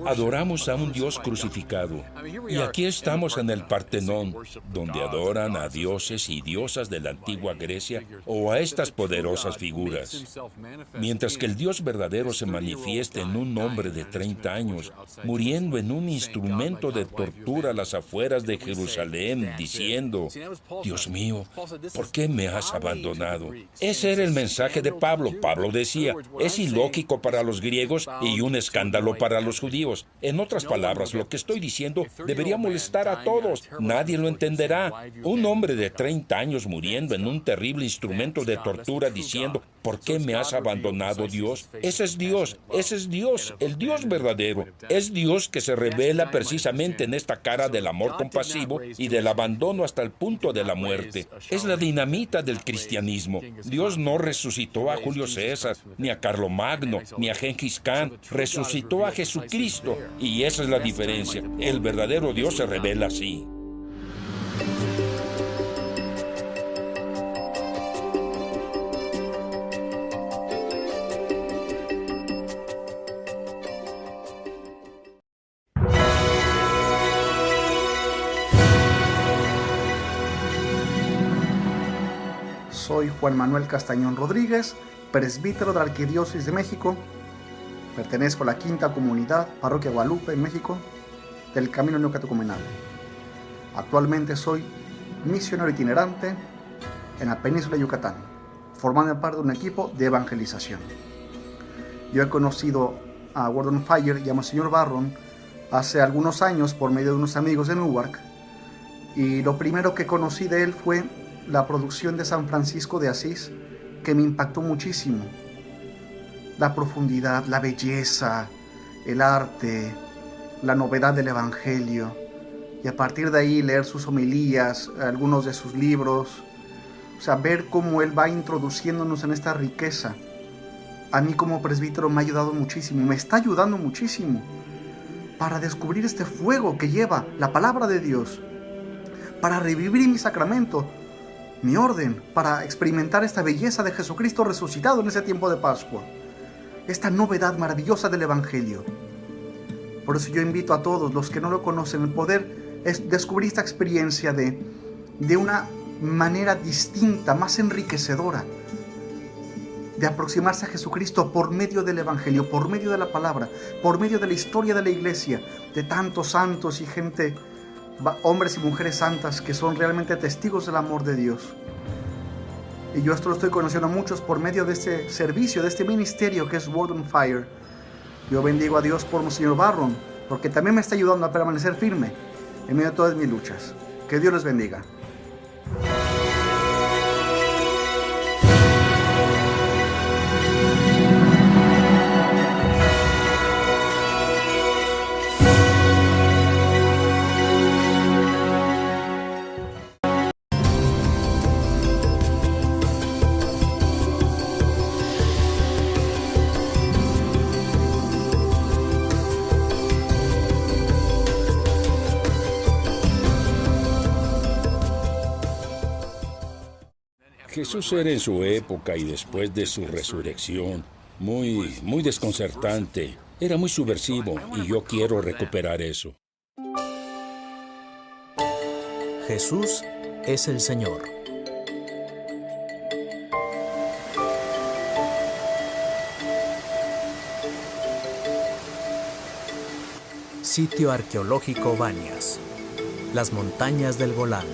Adoramos a un Dios crucificado. Y aquí estamos en el Partenón, donde adoran a dioses y diosas de la antigua Grecia o a estas poderosas figuras. Mientras que el Dios verdadero se manifiesta en un hombre de 30 años, muriendo en un instrumento de tortura a las afueras de Jerusalén, diciendo: Dios mío, ¿por qué me has abandonado? Ese era el mensaje de Pablo. Pablo decía: es ilógico para los griegos y un escándalo para los judíos. En otras palabras, lo que estoy diciendo debería molestar a todos. Nadie lo entenderá. Un hombre de 30 años muriendo en un terrible instrumento de tortura diciendo: ¿por qué me has abandonado, Dios? Ese es Dios, el Dios verdadero. Es Dios que se revela precisamente en esta cara del amor compasivo y del abandono hasta el punto de la muerte. Es la dinamita del cristianismo. Dios no resucitó a Julio César, ni a Carlomagno, ni a Gengis Khan. Resucitó a Jesucristo. Y esa es la diferencia. El verdadero Dios se revela así. Soy Juan Manuel Castañón Rodríguez, presbítero de la Arquidiócesis de México. Pertenezco a la Quinta Comunidad, Parroquia Guadalupe, en México, del Camino Neocatecumenal. Actualmente soy misionero itinerante en la península de Yucatán, formando parte de un equipo de evangelización. Yo he conocido a Word on Fire y a Monseñor Barron hace algunos años por medio de unos amigos de Newark, y lo primero que conocí de él fue la producción de San Francisco de Asís, que me impactó muchísimo. La profundidad, la belleza, el arte, la novedad del Evangelio, y a partir de ahí leer sus homilías, algunos de sus libros, o sea, ver cómo él va introduciéndonos en esta riqueza. A mí como presbítero me ha ayudado muchísimo, me está ayudando muchísimo para descubrir este fuego que lleva la palabra de Dios, para revivir mi sacramento, mi orden, para experimentar esta belleza de Jesucristo resucitado en ese tiempo de Pascua, esta novedad maravillosa del Evangelio. Por eso yo invito a todos los que no lo conocen el poder descubrir esta experiencia de una manera distinta, más enriquecedora, de aproximarse a Jesucristo por medio del Evangelio, por medio de la palabra, por medio de la historia de la Iglesia, de tantos santos y gente, hombres y mujeres santas que son realmente testigos del amor de Dios. Y yo esto lo estoy conociendo a muchos por medio de este servicio, de este ministerio que es Word on Fire. Yo bendigo a Dios por Monseñor Barron, porque también me está ayudando a permanecer firme en medio de todas mis luchas. Que Dios les bendiga. Jesús era en su época y después de su resurrección muy desconcertante. Era muy subversivo y yo quiero recuperar eso. Jesús es el Señor. Sitio arqueológico Banias. Las montañas del Golán.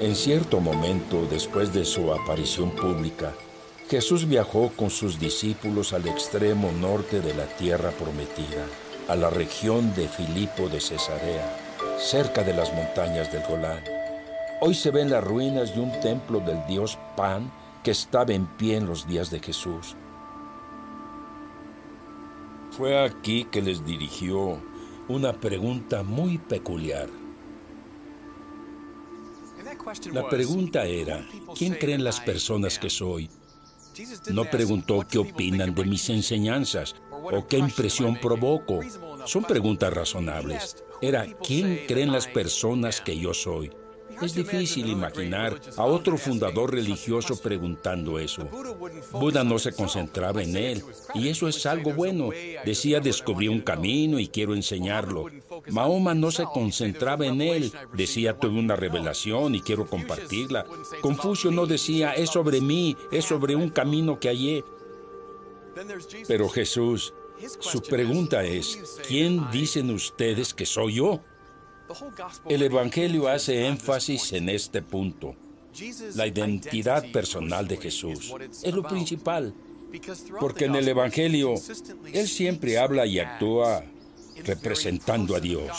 En cierto momento, después de su aparición pública, Jesús viajó con sus discípulos al extremo norte de la tierra prometida, a la región de Filipo de Cesarea, cerca de las montañas del Golán. Hoy se ven las ruinas de un templo del dios Pan que estaba en pie en los días de Jesús. Fue aquí que les dirigió una pregunta muy peculiar. La pregunta era: ¿quién creen las personas que soy? No preguntó qué opinan de mis enseñanzas o qué impresión provoco. Son preguntas razonables. Era: ¿quién creen las personas que yo soy? Es difícil imaginar a otro fundador religioso preguntando eso. Buda no se concentraba en él, y eso es algo bueno. Decía, descubrí un camino y quiero enseñarlo. Mahoma no se concentraba en él. Decía, tuve una revelación y quiero compartirla. Confucio no decía, es sobre mí, es sobre un camino que hallé. Pero Jesús, su pregunta es, ¿quién dicen ustedes que soy yo? El Evangelio hace énfasis en este punto. La identidad personal de Jesús es lo principal, porque en el Evangelio, Él siempre habla y actúa representando a Dios.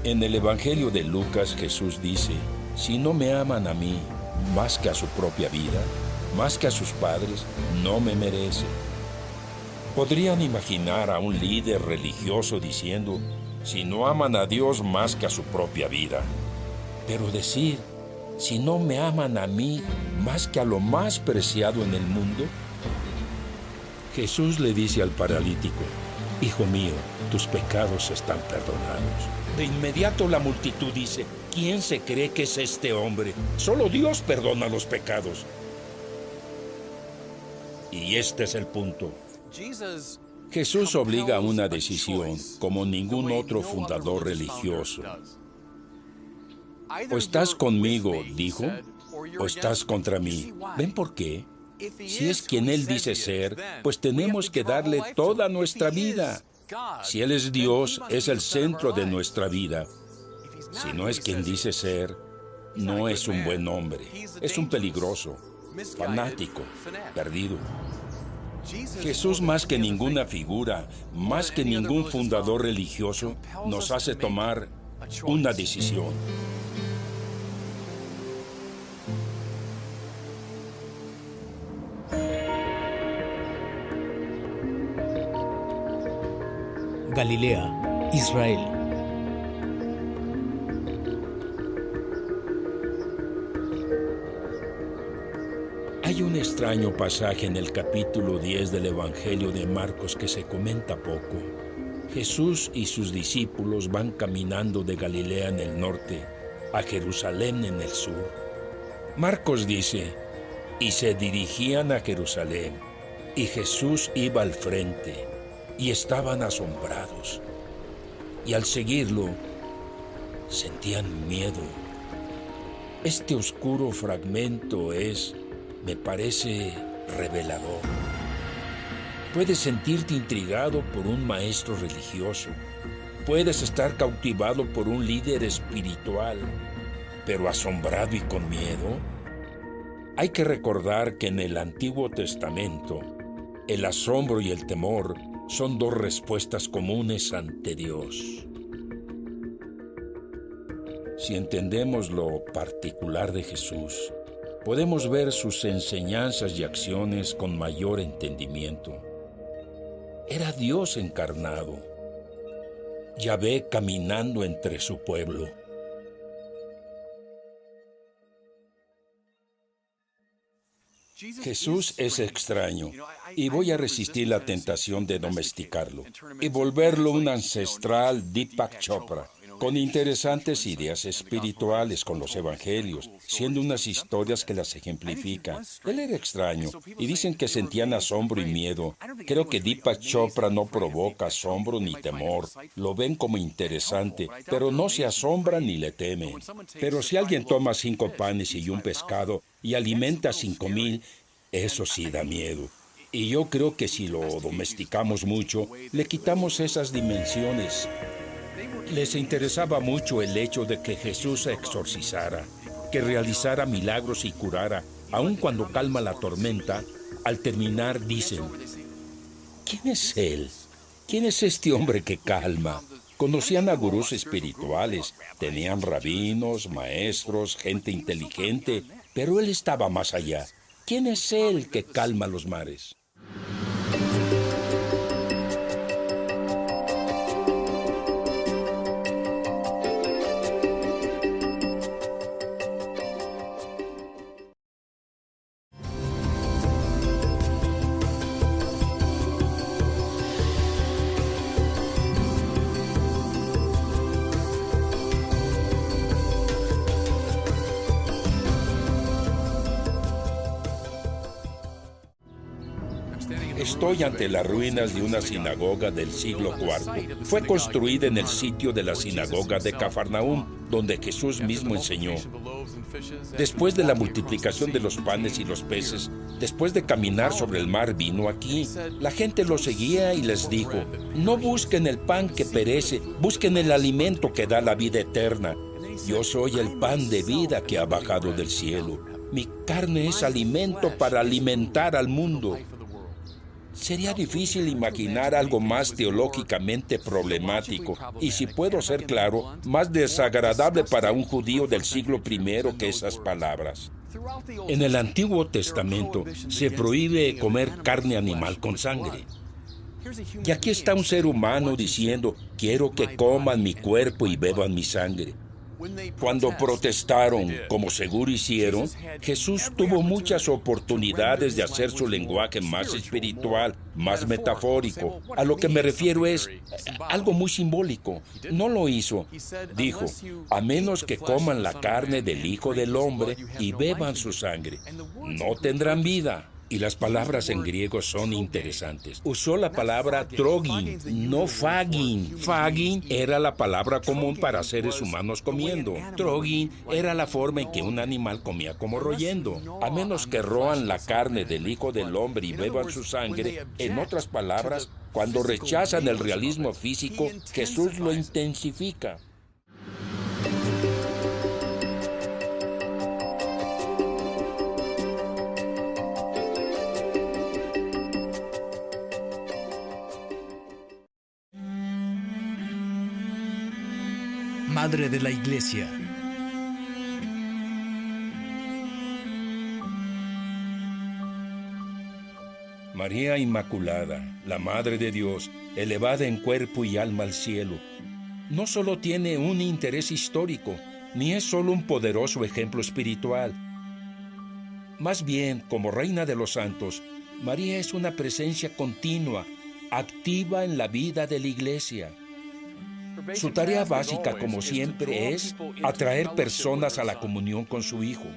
En el Evangelio de Lucas, Jesús dice, si no me aman a mí más que a su propia vida, más que a sus padres, no me merece. Podrían imaginar a un líder religioso diciendo, si no aman a Dios más que a su propia vida. Pero decir, si no me aman a mí más que a lo más preciado en el mundo. Jesús le dice al paralítico, hijo mío, tus pecados están perdonados. De inmediato la multitud dice, ¿quién se cree que es este hombre? Solo Dios perdona los pecados. Y este es el punto. Jesús obliga a una decisión como ningún otro fundador religioso. O estás conmigo, dijo, o estás contra mí. ¿Ven por qué? Si es quien Él dice ser, pues tenemos que darle toda nuestra vida. Si Él es Dios, es el centro de nuestra vida. Si no es quien dice ser, no es un buen hombre. Es un peligroso, fanático, perdido. Jesús, más que ninguna figura, más que ningún fundador religioso, nos hace tomar una decisión. Galilea, Israel. Hay un extraño pasaje en el capítulo 10 del Evangelio de Marcos que se comenta poco. Jesús y sus discípulos van caminando de Galilea en el norte a Jerusalén en el sur. Marcos dice, y se dirigían a Jerusalén, y Jesús iba al frente, y estaban asombrados. Y al seguirlo, sentían miedo. Este oscuro fragmento me parece revelador. Puedes sentirte intrigado por un maestro religioso. Puedes estar cautivado por un líder espiritual, pero asombrado y con miedo. Hay que recordar que en el Antiguo Testamento, el asombro y el temor son dos respuestas comunes ante Dios. Si entendemos lo particular de Jesús, podemos ver sus enseñanzas y acciones con mayor entendimiento. Era Dios encarnado, Yahvé caminando entre su pueblo. Jesús es extraño y voy a resistir la tentación de domesticarlo y volverlo un ancestral Deepak Chopra, con interesantes ideas espirituales con los evangelios, siendo unas historias que las ejemplifican. Él era extraño y dicen que sentían asombro y miedo. Creo que Deepak Chopra no provoca asombro ni temor. Lo ven como interesante, pero no se asombran ni le temen. Pero si alguien toma 5 panes y un pescado y alimenta a 5,000, eso sí da miedo. Y yo creo que si lo domesticamos mucho, le quitamos esas dimensiones. Les interesaba mucho el hecho de que Jesús exorcizara, que realizara milagros y curara, aun cuando calma la tormenta. Al terminar dicen, ¿quién es Él? ¿Quién es este hombre que calma? Conocían a gurús espirituales, tenían rabinos, maestros, gente inteligente, pero Él estaba más allá. ¿Quién es Él que calma los mares? Estoy ante las ruinas de una sinagoga del siglo IV. Fue construida en el sitio de la sinagoga de Cafarnaúm, donde Jesús mismo enseñó. Después de la multiplicación de los panes y los peces, después de caminar sobre el mar, vino aquí. La gente lo seguía y les dijo: no busquen el pan que perece, busquen el alimento que da la vida eterna. Yo soy el pan de vida que ha bajado del cielo. Mi carne es alimento para alimentar al mundo. Sería difícil imaginar algo más teológicamente problemático y, si puedo ser claro, más desagradable para un judío del siglo I que esas palabras. En el Antiguo Testamento se prohíbe comer carne animal con sangre. Y aquí está un ser humano diciendo: quiero que coman mi cuerpo y beban mi sangre. Cuando protestaron, como seguro hicieron, Jesús tuvo muchas oportunidades de hacer su lenguaje más espiritual, más metafórico. A lo que me refiero es algo muy simbólico. No lo hizo. Dijo: a menos que coman la carne del Hijo del Hombre y beban su sangre, no tendrán vida. Y las palabras en griego son interesantes. Usó la palabra trogin, no fagin. Fagin era la palabra común para seres humanos comiendo. Trogin era la forma en que un animal comía, como royendo. A menos que roan la carne del Hijo del Hombre y beban su sangre, en otras palabras, cuando rechazan el realismo físico, Jesús lo intensifica. Madre de la Iglesia. María Inmaculada, la Madre de Dios, elevada en cuerpo y alma al cielo, no solo tiene un interés histórico, ni es solo un poderoso ejemplo espiritual. Más bien, como Reina de los Santos, María es una presencia continua, activa en la vida de la Iglesia. Su tarea básica, como siempre, es atraer personas a la comunión con su Hijo.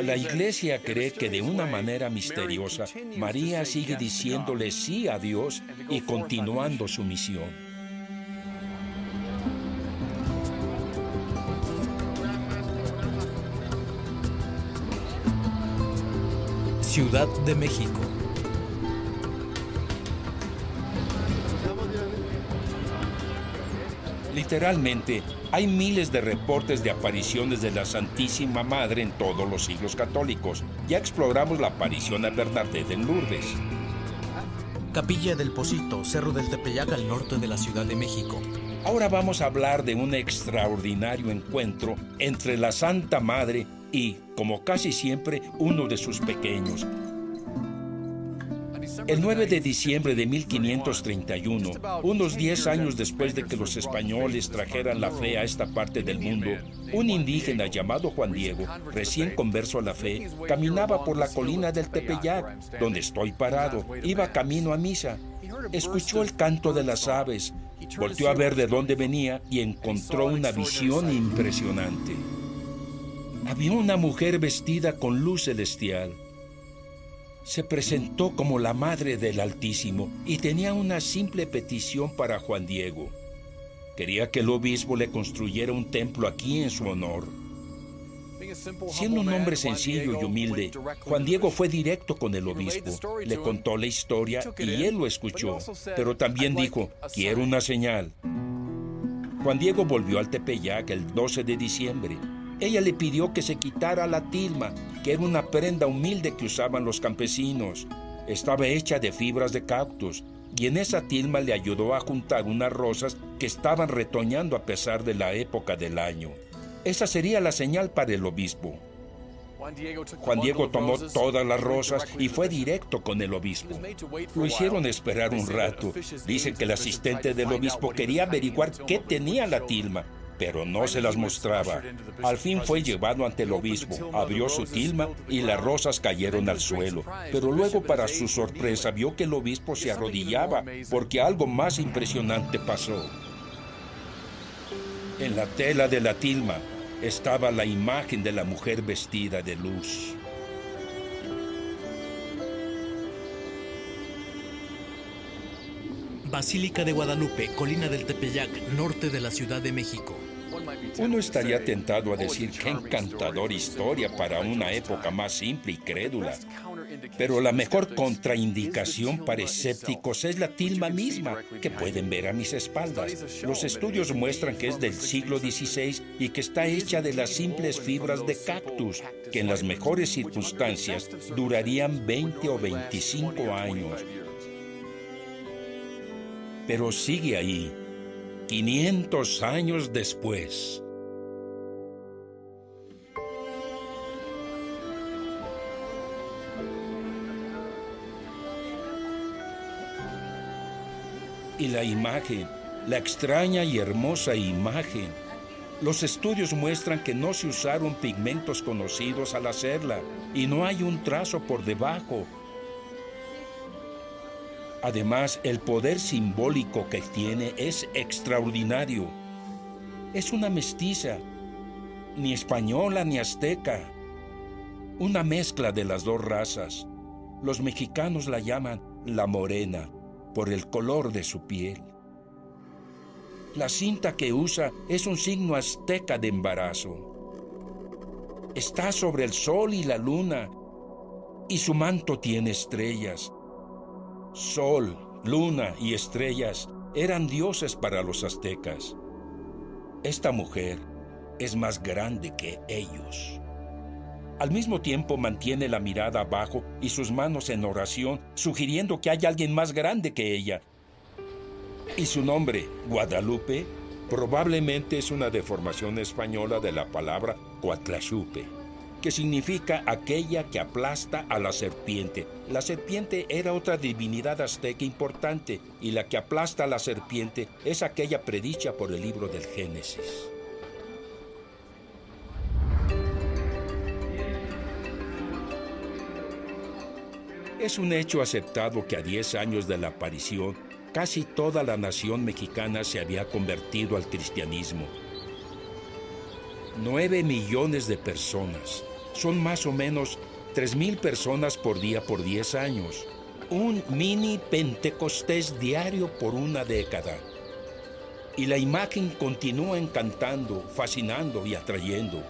La Iglesia cree que de una manera misteriosa, María sigue diciéndole sí a Dios y continuando su misión. Ciudad de México. Literalmente, hay miles de reportes de apariciones de la Santísima Madre en todos los siglos católicos. Ya exploramos la aparición a Bernadette en Lourdes. Capilla del Pocito, Cerro del Tepeyac, al norte de la Ciudad de México. Ahora vamos a hablar de un extraordinario encuentro entre la Santa Madre y, como casi siempre, uno de sus pequeños. El 9 de diciembre de 1531, unos 10 años después de que los españoles trajeran la fe a esta parte del mundo, un indígena llamado Juan Diego, recién converso a la fe, caminaba por la colina del Tepeyac, donde estoy parado. Iba camino a misa. Escuchó el canto de las aves, volteó a ver de dónde venía y encontró una visión impresionante. Había una mujer vestida con luz celestial. Se presentó como la Madre del Altísimo y tenía una simple petición para Juan Diego. Quería que el obispo le construyera un templo aquí en su honor. Siendo un hombre sencillo y humilde, Juan Diego fue directo con el obispo, le contó la historia y él lo escuchó, pero también dijo: quiero una señal. Juan Diego volvió al Tepeyac el 12 de diciembre. Ella le pidió que se quitara la tilma, que era una prenda humilde que usaban los campesinos. Estaba hecha de fibras de cactus, y en esa tilma le ayudó a juntar unas rosas que estaban retoñando a pesar de la época del año. Esa sería la señal para el obispo. Juan Diego tomó todas las rosas y fue directo con el obispo. Lo hicieron esperar un rato. Dicen que el asistente del obispo quería averiguar qué tenía la tilma, pero no se las mostraba. Al fin fue llevado ante el obispo, abrió su tilma y las rosas cayeron al suelo. Pero luego, para su sorpresa, vio que el obispo se arrodillaba, porque algo más impresionante pasó. En la tela de la tilma estaba la imagen de la mujer vestida de luz. Basílica de Guadalupe, colina del Tepeyac, norte de la Ciudad de México. Uno estaría tentado a decir qué encantadora historia para una época más simple y crédula. Pero la mejor contraindicación para escépticos es la tilma misma, que pueden ver a mis espaldas. Los estudios muestran que es del siglo XVI y que está hecha de las simples fibras de cactus, que en las mejores circunstancias durarían 20 o 25 años. Pero sigue ahí, 500 años después. Y la imagen, la extraña y hermosa imagen. Los estudios muestran que no se usaron pigmentos conocidos al hacerla y no hay un trazo por debajo. Además, el poder simbólico que tiene es extraordinario. Es una mestiza, ni española ni azteca. Una mezcla de las dos razas. Los mexicanos la llaman la morena, por el color de su piel. La cinta que usa es un signo azteca de embarazo. Está sobre el sol y la luna, y su manto tiene estrellas. Sol, luna y estrellas eran dioses para los aztecas. Esta mujer es más grande que ellos. Al mismo tiempo mantiene la mirada abajo y sus manos en oración, sugiriendo que hay alguien más grande que ella. Y su nombre, Guadalupe, probablemente es una deformación española de la palabra Coatlaxupe, que significa aquella que aplasta a la serpiente. La serpiente era otra divinidad azteca importante, y la que aplasta a la serpiente es aquella predicha por el libro del Génesis. Es un hecho aceptado que a 10 años de la aparición, casi toda la nación mexicana se había convertido al cristianismo. 9 millones de personas. Son más o menos 3,000 personas por día por 10 años. Un mini Pentecostés diario por una década. Y la imagen continúa encantando, fascinando y atrayendo.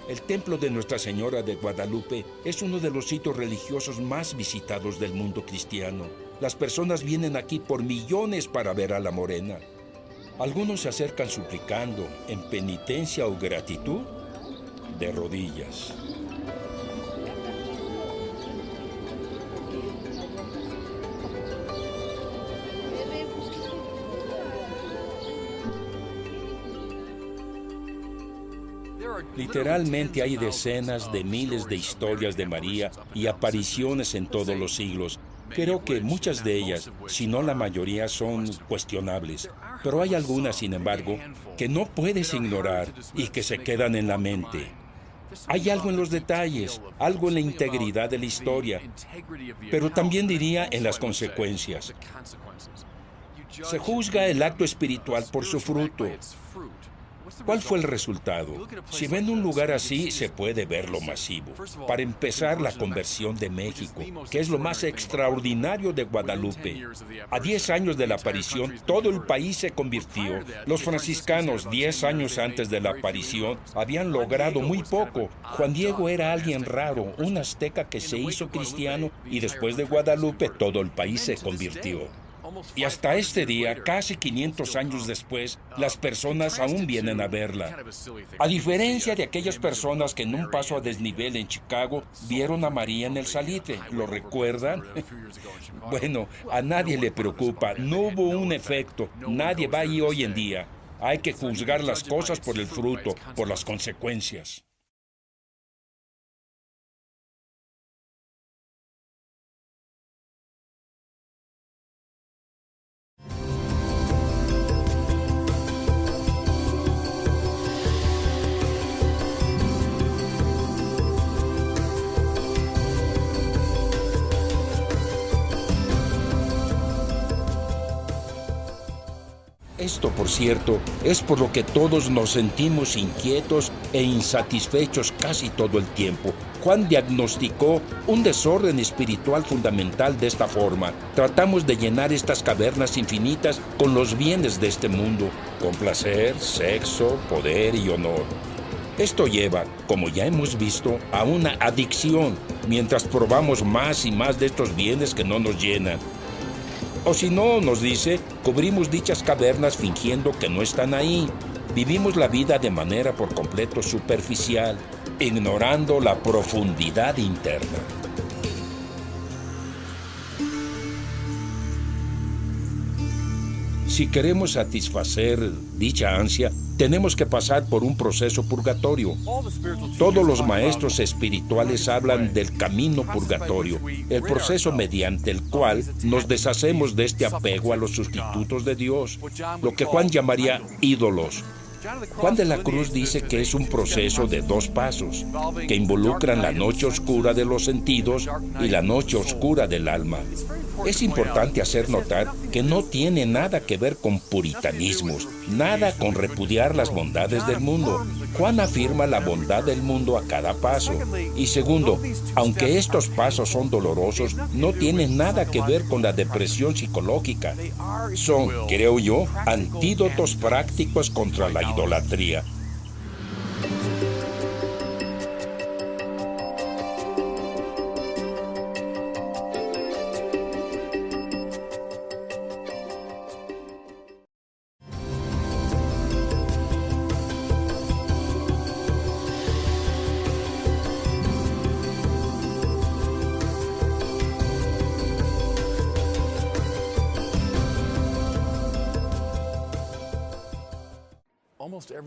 El templo de Nuestra Señora de Guadalupe es uno de los sitios religiosos más visitados del mundo cristiano. Las personas vienen aquí por millones para ver a la morena. Algunos se acercan suplicando, en penitencia o gratitud, de rodillas. Literalmente hay decenas de miles de historias de María y apariciones en todos los siglos. Creo que muchas de ellas, si no la mayoría, son cuestionables. Pero hay algunas, sin embargo, que no puedes ignorar y que se quedan en la mente. Hay algo en los detalles, algo en la integridad de la historia, pero también diría en las consecuencias. Se juzga el acto espiritual por su fruto. ¿Cuál fue el resultado? Si ven un lugar así, se puede ver lo masivo. Para empezar, la conversión de México, que es lo más extraordinario de Guadalupe. A 10 años de la aparición, todo el país se convirtió. Los franciscanos, 10 años antes de la aparición, habían logrado muy poco. Juan Diego era alguien raro, un azteca que se hizo cristiano, y después de Guadalupe, todo el país se convirtió. Y hasta este día, casi 500 años después, las personas aún vienen a verla. A diferencia de aquellas personas que en un paso a desnivel en Chicago vieron a María en el salitre, ¿lo recuerdan? Bueno, a nadie le preocupa, no hubo un efecto, nadie va ahí hoy en día. Hay que juzgar las cosas por el fruto, por las consecuencias. Esto, por cierto, es por lo que todos nos sentimos inquietos e insatisfechos casi todo el tiempo, Juan diagnosticó un desorden espiritual fundamental de esta forma. Tratamos de llenar estas cavernas infinitas con los bienes de este mundo, con placer, sexo, poder y honor. Esto lleva, como ya hemos visto, a una adicción, mientras probamos más y más de estos bienes que no nos llenan. O si no, nos dice, cubrimos dichas cavernas fingiendo que no están ahí. Vivimos la vida de manera por completo superficial, ignorando la profundidad interna. Si queremos satisfacer dicha ansia, tenemos que pasar por un proceso purgatorio. Todos los maestros espirituales hablan del camino purgatorio, el proceso mediante el cual nos deshacemos de este apego a los sustitutos de Dios, lo que Juan llamaría ídolos. Juan de la Cruz dice que es un proceso de 2 pasos, que involucran la noche oscura de los sentidos y la noche oscura del alma. Es importante hacer notar que no tiene nada que ver con puritanismos, nada con repudiar las bondades del mundo. Juan afirma la bondad del mundo a cada paso. Y segundo, aunque estos pasos son dolorosos, no tienen nada que ver con la depresión psicológica. Son, creo yo, antídotos prácticos contra la idolatría.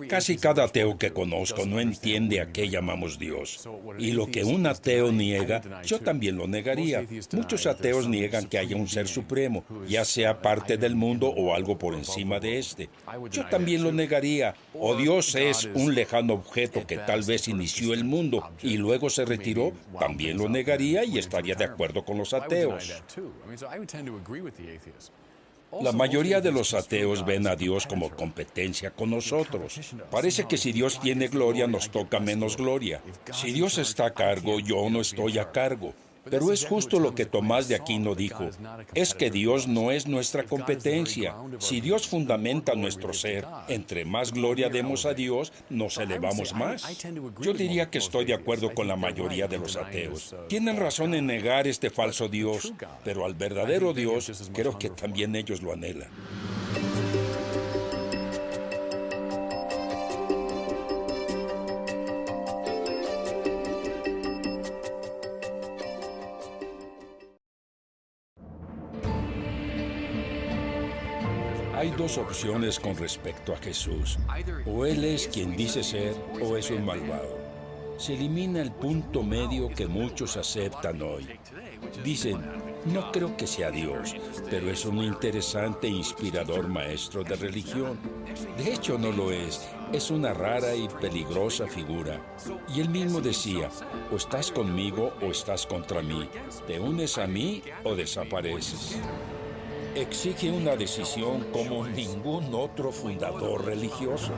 Casi cada ateo que conozco no entiende a qué llamamos Dios. Y lo que un ateo niega, yo también lo negaría. Muchos ateos niegan que haya un ser supremo, ya sea parte del mundo o algo por encima de este. Yo también lo negaría. O Dios es un lejano objeto que tal vez inició el mundo y luego se retiró, también lo negaría y estaría de acuerdo con los ateos. La mayoría de los ateos ven a Dios como competencia con nosotros. Parece que si Dios tiene gloria, nos toca menos gloria. Si Dios está a cargo, yo no estoy a cargo. Pero es justo lo que Tomás de Aquino dijo. Es que Dios no es nuestra competencia. Si Dios fundamenta nuestro ser, entre más gloria demos a Dios, nos elevamos más. Yo diría que estoy de acuerdo con la mayoría de los ateos. Tienen razón en negar este falso Dios, pero al verdadero Dios, creo que también ellos lo anhelan. Hay 2 opciones con respecto a Jesús. O Él es quien dice ser, o es un malvado. Se elimina el punto medio que muchos aceptan hoy. Dicen, no creo que sea Dios, pero es un interesante e inspirador maestro de religión. De hecho, no lo es. Es una rara y peligrosa figura. Y él mismo decía, o estás conmigo o estás contra mí. Te unes a mí o desapareces. Exige una decisión como ningún otro fundador religioso.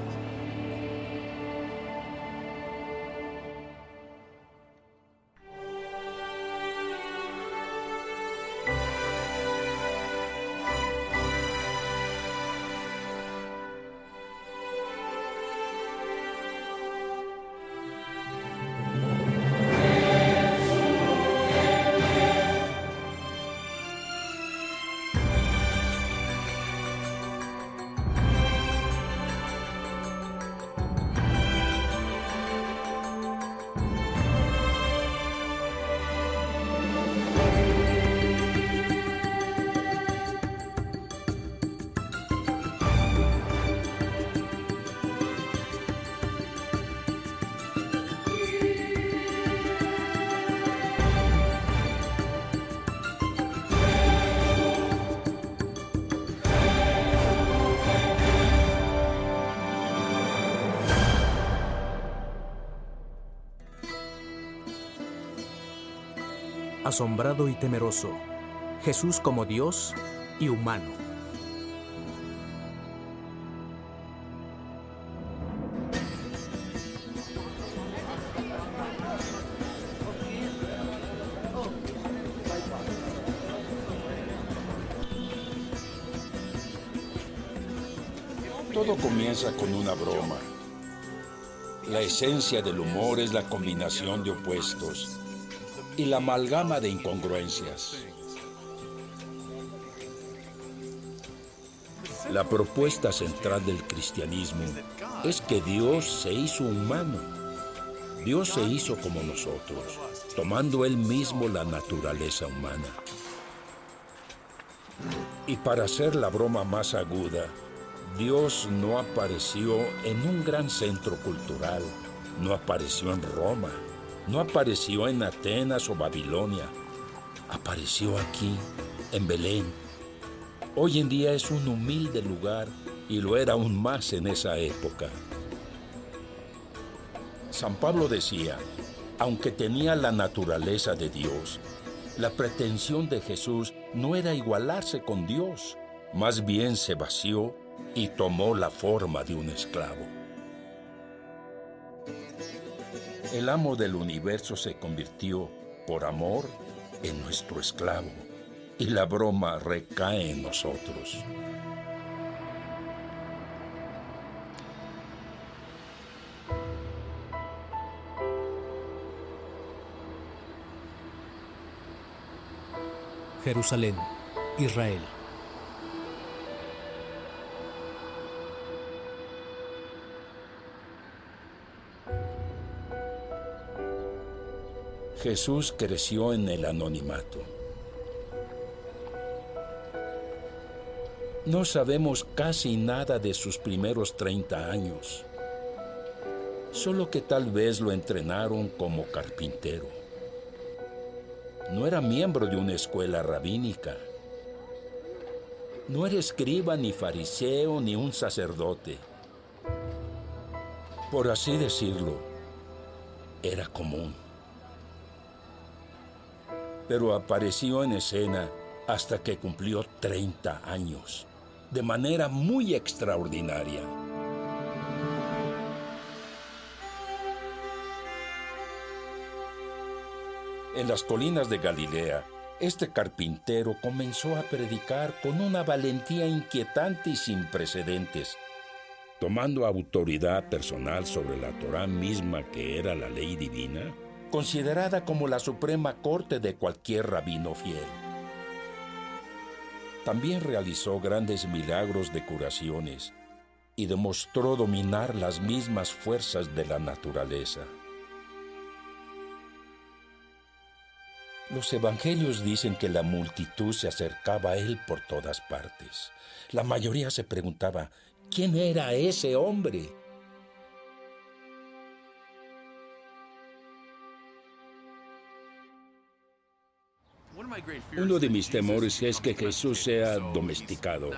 Asombrado y temeroso, Jesús como Dios y humano. Todo comienza con una broma. La esencia del humor es la combinación de opuestos y la amalgama de incongruencias. La propuesta central del cristianismo es que Dios se hizo humano. Dios se hizo como nosotros, tomando Él mismo la naturaleza humana. Y para hacer la broma más aguda, Dios no apareció en un gran centro cultural, no apareció en Roma, no apareció en Atenas o Babilonia, apareció aquí, en Belén. Hoy en día es un humilde lugar y lo era aún más en esa época. San Pablo decía, aunque tenía la naturaleza de Dios, la pretensión de Jesús no era igualarse con Dios, más bien se vació y tomó la forma de un esclavo. El amo del universo se convirtió, por amor, en nuestro esclavo, y la broma recae en nosotros. Jerusalén, Israel. Jesús creció en el anonimato. No sabemos casi nada de sus primeros 30 años, solo que tal vez lo entrenaron como carpintero. No era miembro de una escuela rabínica. No era escriba, ni fariseo, ni un sacerdote. Por así decirlo, era común. Pero apareció en escena hasta que cumplió 30 años, de manera muy extraordinaria. En las colinas de Galilea, este carpintero comenzó a predicar con una valentía inquietante y sin precedentes, tomando autoridad personal sobre la Torá misma, que era la ley divina, considerada como la suprema corte de cualquier rabino fiel. También realizó grandes milagros de curaciones y demostró dominar las mismas fuerzas de la naturaleza. Los evangelios dicen que la multitud se acercaba a él por todas partes. La mayoría se preguntaba, ¿quién era ese hombre? Uno de mis temores es que Jesús sea domesticado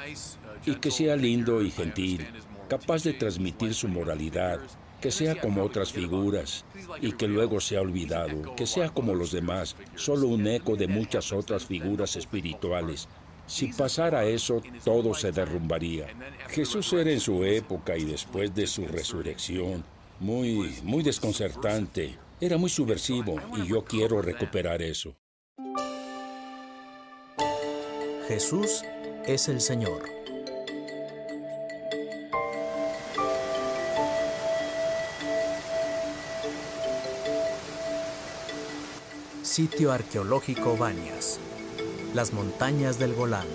y que sea lindo y gentil, capaz de transmitir su moralidad, que sea como otras figuras y que luego sea olvidado, que sea como los demás, solo un eco de muchas otras figuras espirituales. Si pasara eso, todo se derrumbaría. Jesús era en su época y después de su resurrección muy desconcertante, era muy subversivo y yo quiero recuperar eso. Jesús es el Señor. Sitio arqueológico Banias, las montañas del Golán.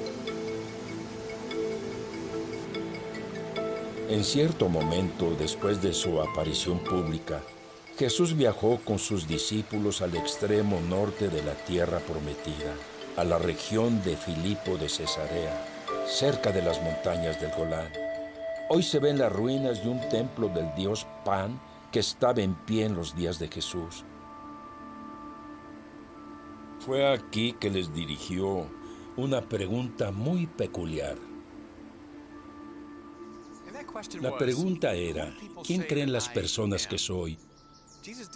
En cierto momento, después de su aparición pública, Jesús viajó con sus discípulos al extremo norte de la tierra prometida, a la región de Filipo de Cesarea, cerca de las montañas del Golán. Hoy se ven las ruinas de un templo del dios Pan que estaba en pie en los días de Jesús. Fue aquí que les dirigió una pregunta muy peculiar. La pregunta era, ¿quién creen las personas que soy?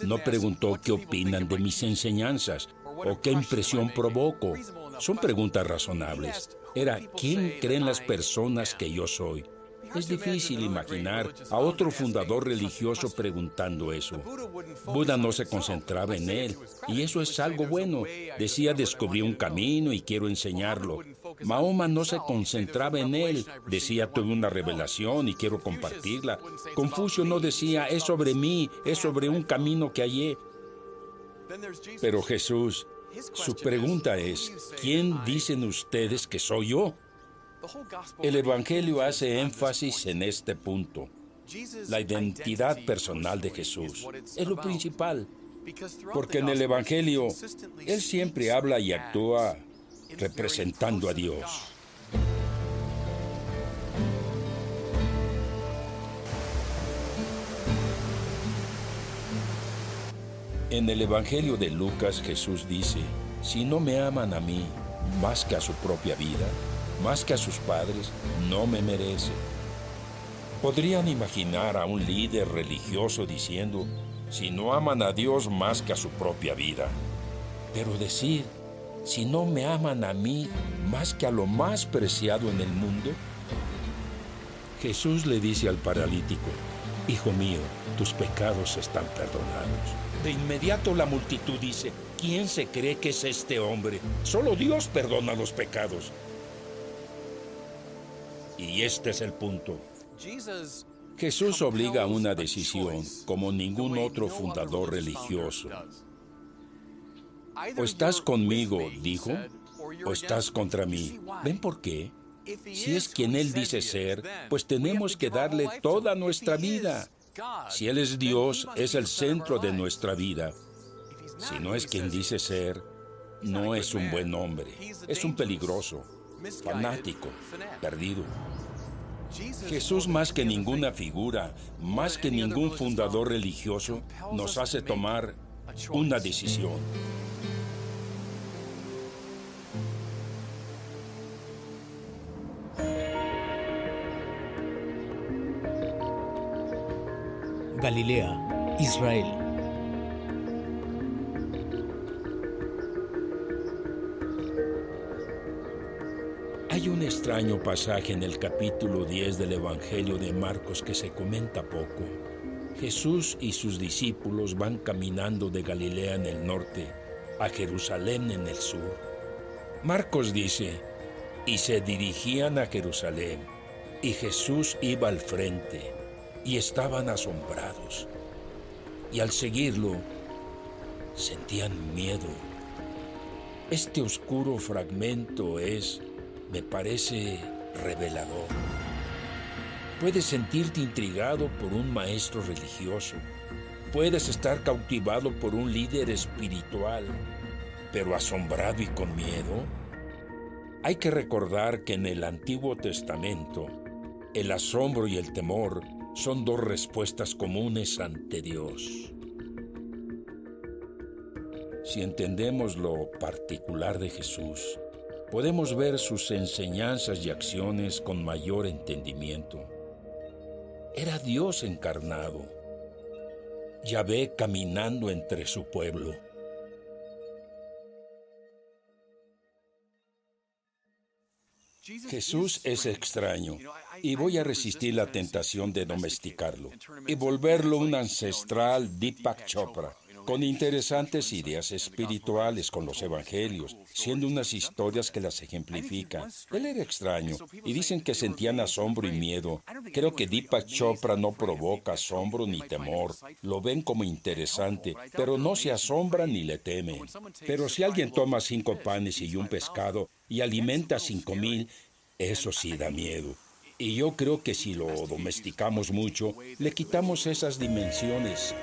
No preguntó qué opinan de mis enseñanzas o qué impresión provoco. Son preguntas razonables. Era, ¿quién creen las personas que yo soy? Es difícil imaginar a otro fundador religioso preguntando eso. Buda no se concentraba en él, y eso es algo bueno. Decía, descubrí un camino y quiero enseñarlo. Mahoma no se concentraba en él. Decía, tuve una revelación y quiero compartirla. Confucio no decía, es sobre mí, es sobre un camino que hallé. Pero Jesús, su pregunta es, ¿quién dicen ustedes que soy yo? El Evangelio hace énfasis en este punto. La identidad personal de Jesús es lo principal, porque en el Evangelio Él siempre habla y actúa representando a Dios. En el Evangelio de Lucas, Jesús dice, si no me aman a mí más que a su propia vida, más que a sus padres, no me merecen. Podrían imaginar a un líder religioso diciendo, si no aman a Dios más que a su propia vida. Pero decir, si no me aman a mí más que a lo más preciado en el mundo. Jesús le dice al paralítico, hijo mío, tus pecados están perdonados. De inmediato la multitud dice, ¿quién se cree que es este hombre? Solo Dios perdona los pecados. Y este es el punto. Jesús obliga a una decisión como ningún otro fundador religioso. O estás conmigo, dijo, o estás contra mí. ¿Ven por qué? Si es quien Él dice ser, pues tenemos que darle toda nuestra vida. Si Él es Dios, es el centro de nuestra vida. Si no es quien dice ser, no es un buen hombre, es un peligroso, fanático, perdido. Jesús, más que ninguna figura, más que ningún fundador religioso, nos hace tomar una decisión. Galilea, Israel. Hay un extraño pasaje en el capítulo 10 del Evangelio de Marcos que se comenta poco. Jesús y sus discípulos van caminando de Galilea en el norte a Jerusalén en el sur. Marcos dice, y se dirigían a Jerusalén, y Jesús iba al frente, y estaban asombrados. Y al seguirlo, sentían miedo. Este oscuro fragmento me parece revelador. Puedes sentirte intrigado por un maestro religioso. Puedes estar cautivado por un líder espiritual, pero asombrado y con miedo. Hay que recordar que en el Antiguo Testamento, el asombro y el temor son dos respuestas comunes ante Dios. Si entendemos lo particular de Jesús, podemos ver sus enseñanzas y acciones con mayor entendimiento. Era Dios encarnado, Yahvé caminando entre su pueblo. Jesús es extraño y voy a resistir la tentación de domesticarlo y volverlo un ancestral Deepak Chopra, con interesantes ideas espirituales con los evangelios, siendo unas historias que las ejemplifican. Él era extraño y dicen que sentían asombro y miedo. Creo que Deepak Chopra no provoca asombro ni temor. Lo ven como interesante, pero no se asombran ni le temen. Pero si alguien toma 5 panes y un pescado y alimenta a 5,000, eso sí da miedo. Y yo creo que si lo domesticamos mucho, le quitamos esas dimensiones.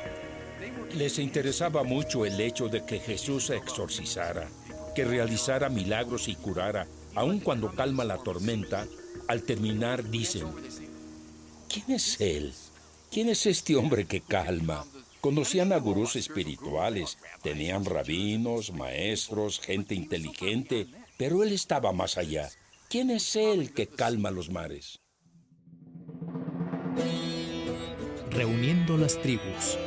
Les interesaba mucho el hecho de que Jesús se exorcizara, que realizara milagros y curara, aun cuando calma la tormenta. Al terminar dicen, ¿quién es Él? ¿Quién es este hombre que calma? Conocían a gurús espirituales, tenían rabinos, maestros, gente inteligente, pero Él estaba más allá. ¿Quién es Él que calma los mares? Reuniendo las tribus.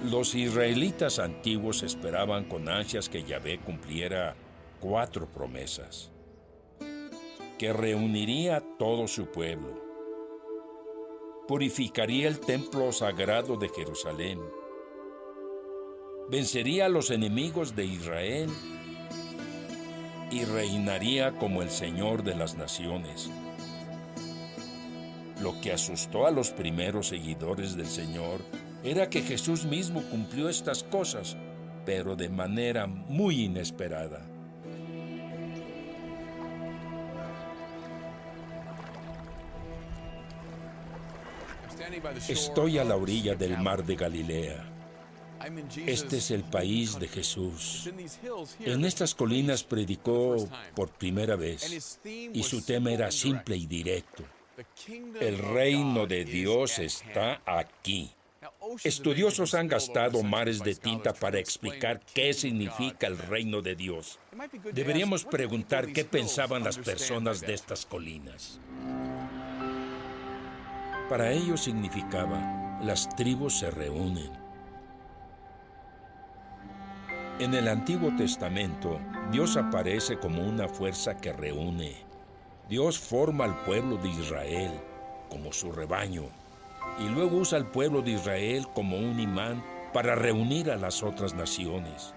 Los israelitas antiguos esperaban con ansias que Yahvé cumpliera 4 promesas: que reuniría a todo su pueblo, purificaría el templo sagrado de Jerusalén, vencería a los enemigos de Israel y reinaría como el Señor de las naciones. Lo que asustó a los primeros seguidores del Señor era que Jesús mismo cumplió estas cosas, pero de manera muy inesperada. Estoy a la orilla del mar de Galilea. Este es el país de Jesús. En estas colinas predicó por primera vez, y su tema era simple y directo: el reino de Dios está aquí. Estudiosos han gastado mares de tinta para explicar qué significa el reino de Dios. Deberíamos preguntar qué pensaban las personas de estas colinas. Para ellos significaba: las tribus se reúnen. En el Antiguo Testamento, Dios aparece como una fuerza que reúne. Dios forma al pueblo de Israel como su rebaño, y luego usa al pueblo de Israel como un imán para reunir a las otras naciones.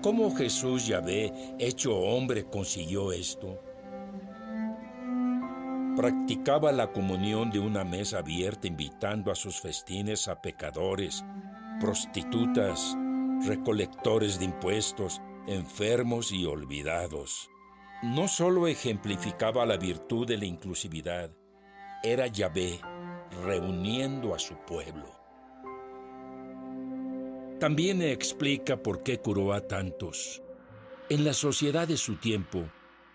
¿Cómo Jesús, Yahvé, hecho hombre, consiguió esto? Practicaba la comunión de una mesa abierta, invitando a sus festines a pecadores, prostitutas, recolectores de impuestos, enfermos y olvidados. No solo ejemplificaba la virtud de la inclusividad, era Yahvé reuniendo a su pueblo. También explica por qué curó a tantos. En la sociedad de su tiempo,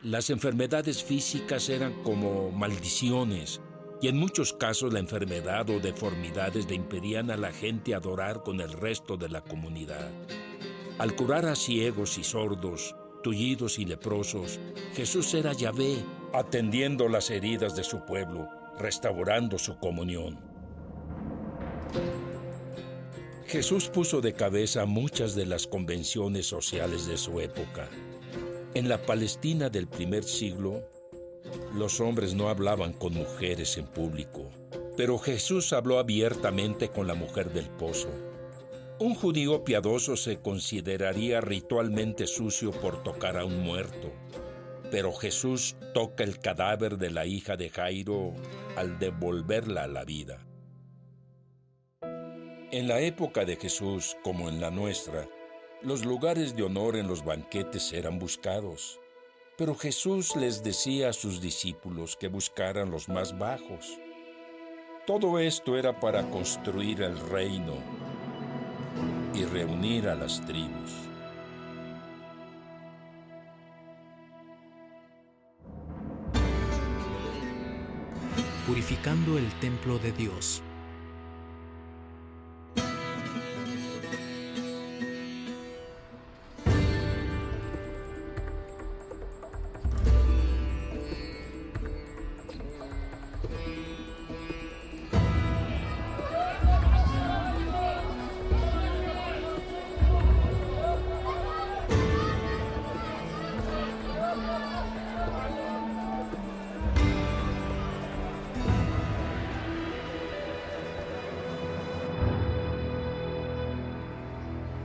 las enfermedades físicas eran como maldiciones, y en muchos casos la enfermedad o deformidades le impedían a la gente adorar con el resto de la comunidad. Al curar a ciegos y sordos, tullidos y leprosos, Jesús era Yahvé, atendiendo las heridas de su pueblo, restaurando su comunión. Jesús puso de cabeza muchas de las convenciones sociales de su época. En la Palestina del primer siglo, los hombres no hablaban con mujeres en público, pero Jesús habló abiertamente con la mujer del pozo. Un judío piadoso se consideraría ritualmente sucio por tocar a un muerto, pero Jesús toca el cadáver de la hija de Jairo al devolverla a la vida. En la época de Jesús, como en la nuestra, los lugares de honor en los banquetes eran buscados. Pero Jesús les decía a sus discípulos que buscaran los más bajos. Todo esto era para construir el reino y reunir a las tribus. Purificando el templo de Dios.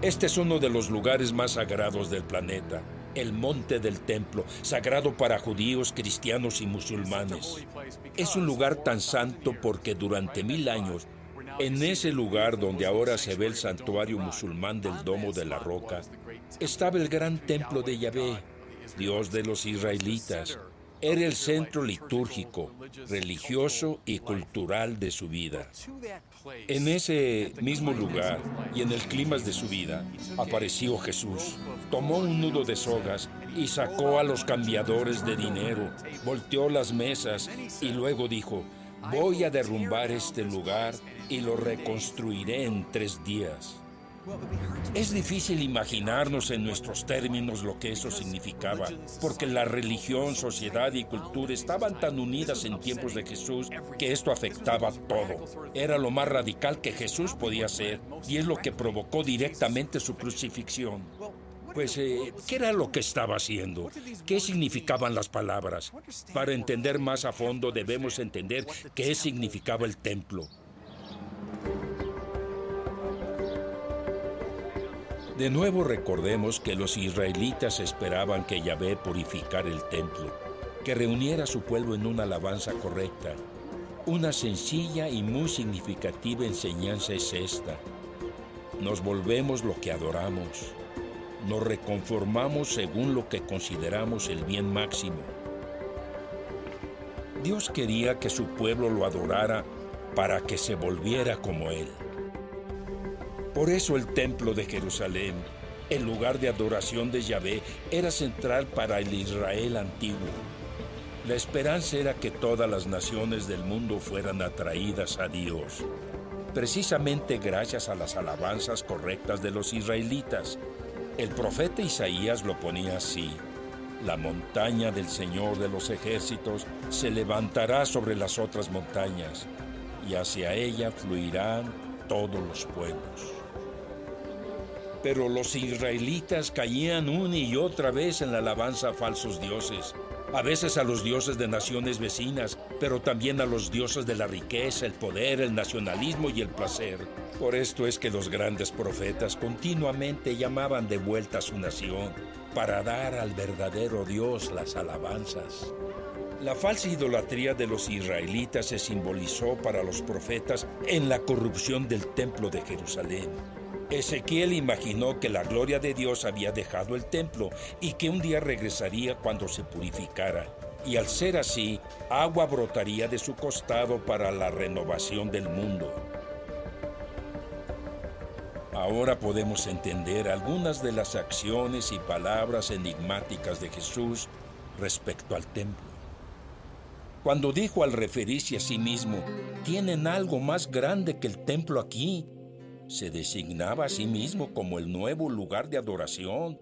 Este es uno de los lugares más sagrados del planeta, el Monte del Templo, sagrado para judíos, cristianos y musulmanes. Es un lugar tan santo porque durante 1000 años, en ese lugar donde ahora se ve el santuario musulmán del Domo de la Roca, estaba el gran templo de Yahvé, Dios de los israelitas. Era el centro litúrgico, religioso y cultural de su vida. En ese mismo lugar y en el clímax de su vida apareció Jesús. Tomó un nudo de sogas y sacó a los cambiadores de dinero, volteó las mesas y luego dijo: voy a derrumbar este lugar y lo reconstruiré en 3 días. Es difícil imaginarnos en nuestros términos lo que eso significaba, porque la religión, sociedad y cultura estaban tan unidas en tiempos de Jesús que esto afectaba todo. Era lo más radical que Jesús podía hacer y es lo que provocó directamente su crucifixión. Pues, ¿qué era lo que estaba haciendo? ¿Qué significaban las palabras? Para entender más a fondo debemos entender qué significaba el templo. De nuevo recordemos que los israelitas esperaban que Yahvé purificara el templo, que reuniera a su pueblo en una alabanza correcta. Una sencilla y muy significativa enseñanza es esta: nos volvemos lo que adoramos. Nos reconformamos según lo que consideramos el bien máximo. Dios quería que su pueblo lo adorara para que se volviera como Él. Por eso el templo de Jerusalén, el lugar de adoración de Yahvé, era central para el Israel antiguo. La esperanza era que todas las naciones del mundo fueran atraídas a Dios, precisamente gracias a las alabanzas correctas de los israelitas. El profeta Isaías lo ponía así: la montaña del Señor de los ejércitos se levantará sobre las otras montañas, y hacia ella fluirán todos los pueblos. Pero los israelitas caían una y otra vez en la alabanza a falsos dioses, a veces a los dioses de naciones vecinas, pero también a los dioses de la riqueza, el poder, el nacionalismo y el placer. Por esto es que los grandes profetas continuamente llamaban de vuelta a su nación para dar al verdadero Dios las alabanzas. La falsa idolatría de los israelitas se simbolizó para los profetas en la corrupción del templo de Jerusalén. Ezequiel imaginó que la gloria de Dios había dejado el templo y que un día regresaría cuando se purificara. Y al ser así, agua brotaría de su costado para la renovación del mundo. Ahora podemos entender algunas de las acciones y palabras enigmáticas de Jesús respecto al templo. Cuando dijo al referirse a sí mismo: «Tienen algo más grande que el templo aquí», se designaba a sí mismo como el nuevo lugar de adoración,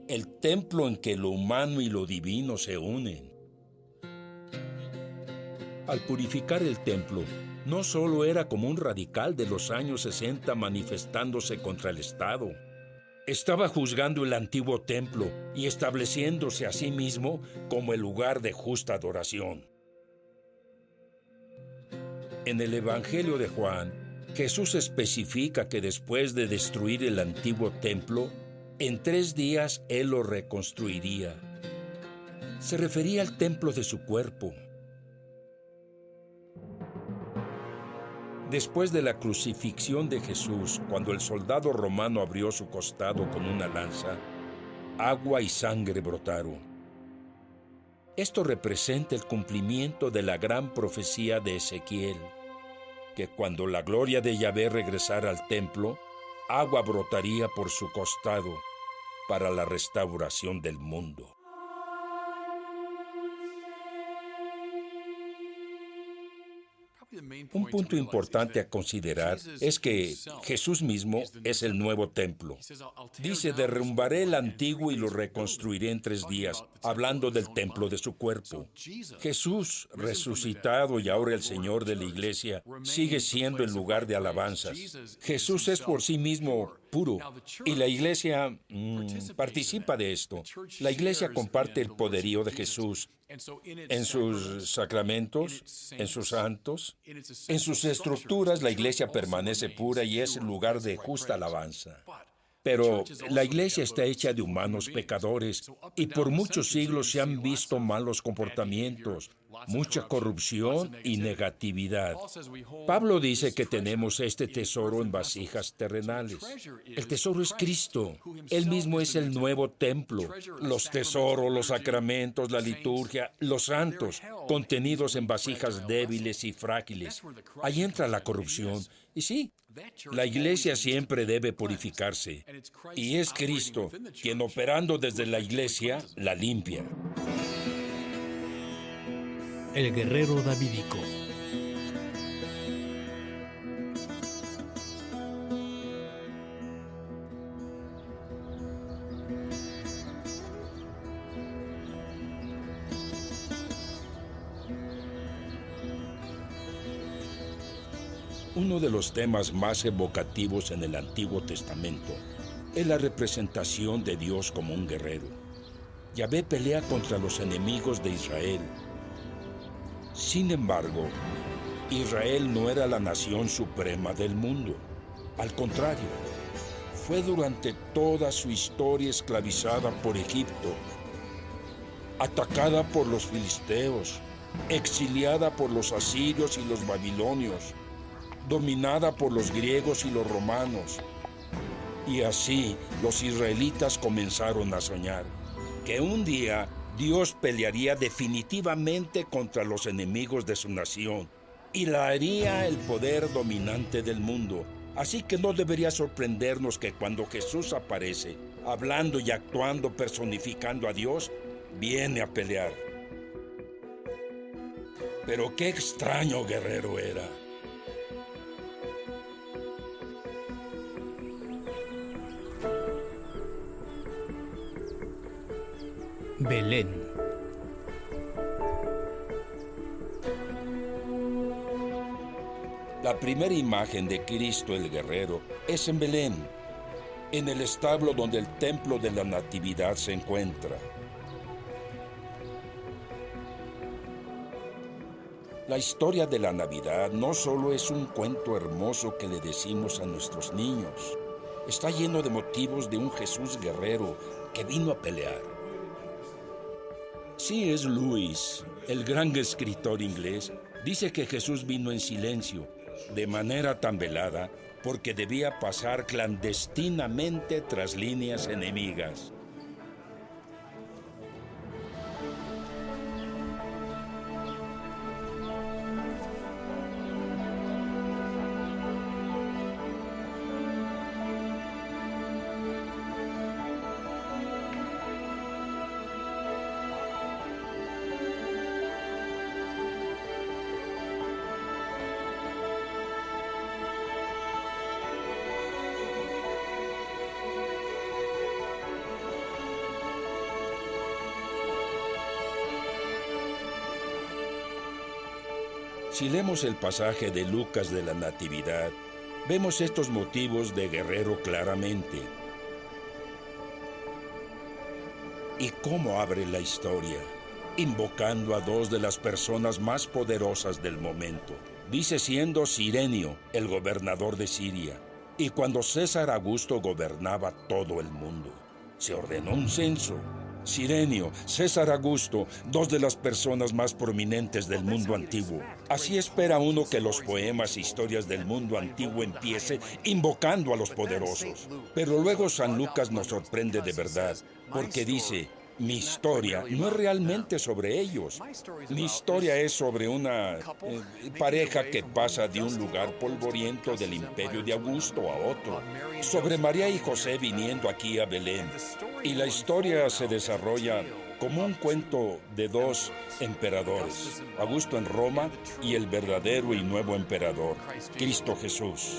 el templo en que lo humano y lo divino se unen. Al purificar el templo, no solo era como un radical de los años 60 manifestándose contra el Estado. Estaba juzgando el antiguo templo y estableciéndose a sí mismo como el lugar de justa adoración. En el Evangelio de Juan, Jesús especifica que después de destruir el antiguo templo, en 3 días Él lo reconstruiría. Se refería al templo de su cuerpo. Después de la crucifixión de Jesús, cuando el soldado romano abrió su costado con una lanza, agua y sangre brotaron. Esto representa el cumplimiento de la gran profecía de Ezequiel, que cuando la gloria de Yahvé regresara al templo, agua brotaría por su costado para la restauración del mundo. Un punto importante a considerar es que Jesús mismo es el nuevo templo. Dice: derrumbaré el antiguo y lo reconstruiré en 3 días, hablando del templo de su cuerpo. Jesús, resucitado y ahora el Señor de la iglesia, sigue siendo el lugar de alabanzas. Jesús es por sí mismo puro y la iglesia participa de esto. La iglesia comparte el poderío de Jesús en sus sacramentos, en sus santos, en sus estructuras. La iglesia permanece pura y es el lugar de justa alabanza. Pero la iglesia está hecha de humanos pecadores y por muchos siglos se han visto malos comportamientos, mucha corrupción y negatividad. Pablo dice que tenemos este tesoro en vasijas terrenales. El tesoro es Cristo. Él mismo es el nuevo templo. Los tesoros, los sacramentos, la liturgia, los santos, contenidos en vasijas débiles y frágiles. Ahí entra la corrupción. Y sí, la iglesia siempre debe purificarse. Y es Cristo quien, operando desde la iglesia, la limpia. El guerrero davídico. Uno de los temas más evocativos en el Antiguo Testamento es la representación de Dios como un guerrero. Yahvé pelea contra los enemigos de Israel. Sin embargo, Israel no era la nación suprema del mundo. Al contrario, fue durante toda su historia esclavizada por Egipto, atacada por los filisteos, exiliada por los asirios y los babilonios, dominada por los griegos y los romanos. Y así los israelitas comenzaron a soñar que un día Dios pelearía definitivamente contra los enemigos de su nación y la haría el poder dominante del mundo. Así que no debería sorprendernos que cuando Jesús aparece, hablando y actuando, personificando a Dios, viene a pelear. Pero qué extraño guerrero era. Belén. La primera imagen de Cristo el guerrero es en Belén, en el establo donde el templo de la Natividad se encuentra. La historia de la Navidad no solo es un cuento hermoso que le decimos a nuestros niños, está lleno de motivos de un Jesús guerrero que vino a pelear. C.S. Lewis, el gran escritor inglés, dice que Jesús vino en silencio, de manera tan velada, porque debía pasar clandestinamente tras líneas enemigas. Si leemos el pasaje de Lucas de la Natividad, vemos estos motivos de guerrero claramente. ¿Y cómo abre la historia? Invocando a dos de las personas más poderosas del momento. Dice siendo Cirenio, el gobernador de Siria, y cuando César Augusto gobernaba todo el mundo, se ordenó un censo. Cirenio, César Augusto, dos de las personas más prominentes del mundo antiguo. Así espera uno que los poemas e historias del mundo antiguo empiece invocando a los poderosos. Pero luego San Lucas nos sorprende de verdad, porque dice, mi historia no es realmente sobre ellos. Mi historia es sobre una pareja que pasa de un lugar polvoriento del imperio de Augusto a otro. Sobre María y José viniendo aquí a Belén. Y la historia se desarrolla como un cuento de dos emperadores, Augusto en Roma y el verdadero y nuevo emperador, Cristo Jesús.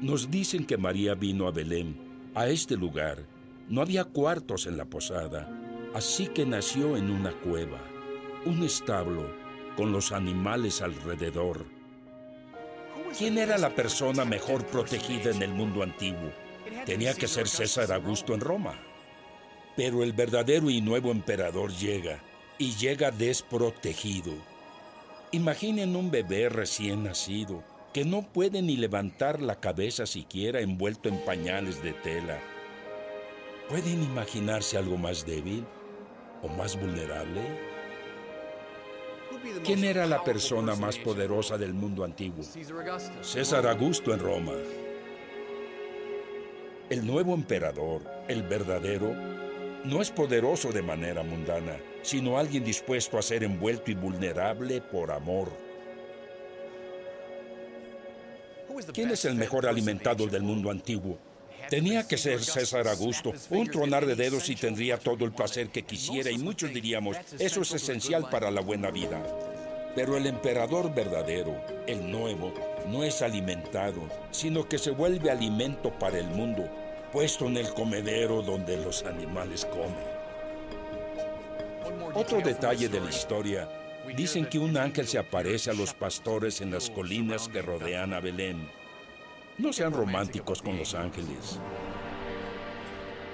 Nos dicen que María vino a Belén, a este lugar. No había cuartos en la posada, así que nació en una cueva, un establo, con los animales alrededor. ¿Quién era la persona mejor protegida en el mundo antiguo? Tenía que ser César Augusto en Roma. Pero el verdadero y nuevo emperador llega, y llega desprotegido. Imaginen un bebé recién nacido, que no puede ni levantar la cabeza siquiera envuelto en pañales de tela. ¿Pueden imaginarse algo más débil o más vulnerable? ¿Quién era la persona más poderosa del mundo antiguo? César Augusto en Roma. El nuevo emperador, el verdadero, no es poderoso de manera mundana, sino alguien dispuesto a ser envuelto y vulnerable por amor. ¿Quién es el mejor alimentado del mundo antiguo? Tenía que ser César Augusto. Un tronar de dedos y tendría todo el placer que quisiera, y muchos diríamos, eso es esencial para la buena vida. Pero el emperador verdadero, el nuevo, no es alimentado, sino que se vuelve alimento para el mundo, puesto en el comedero donde los animales comen. Otro detalle de la historia Dicen que un ángel se aparece a los pastores en las colinas que rodean a Belén. No sean románticos con los ángeles.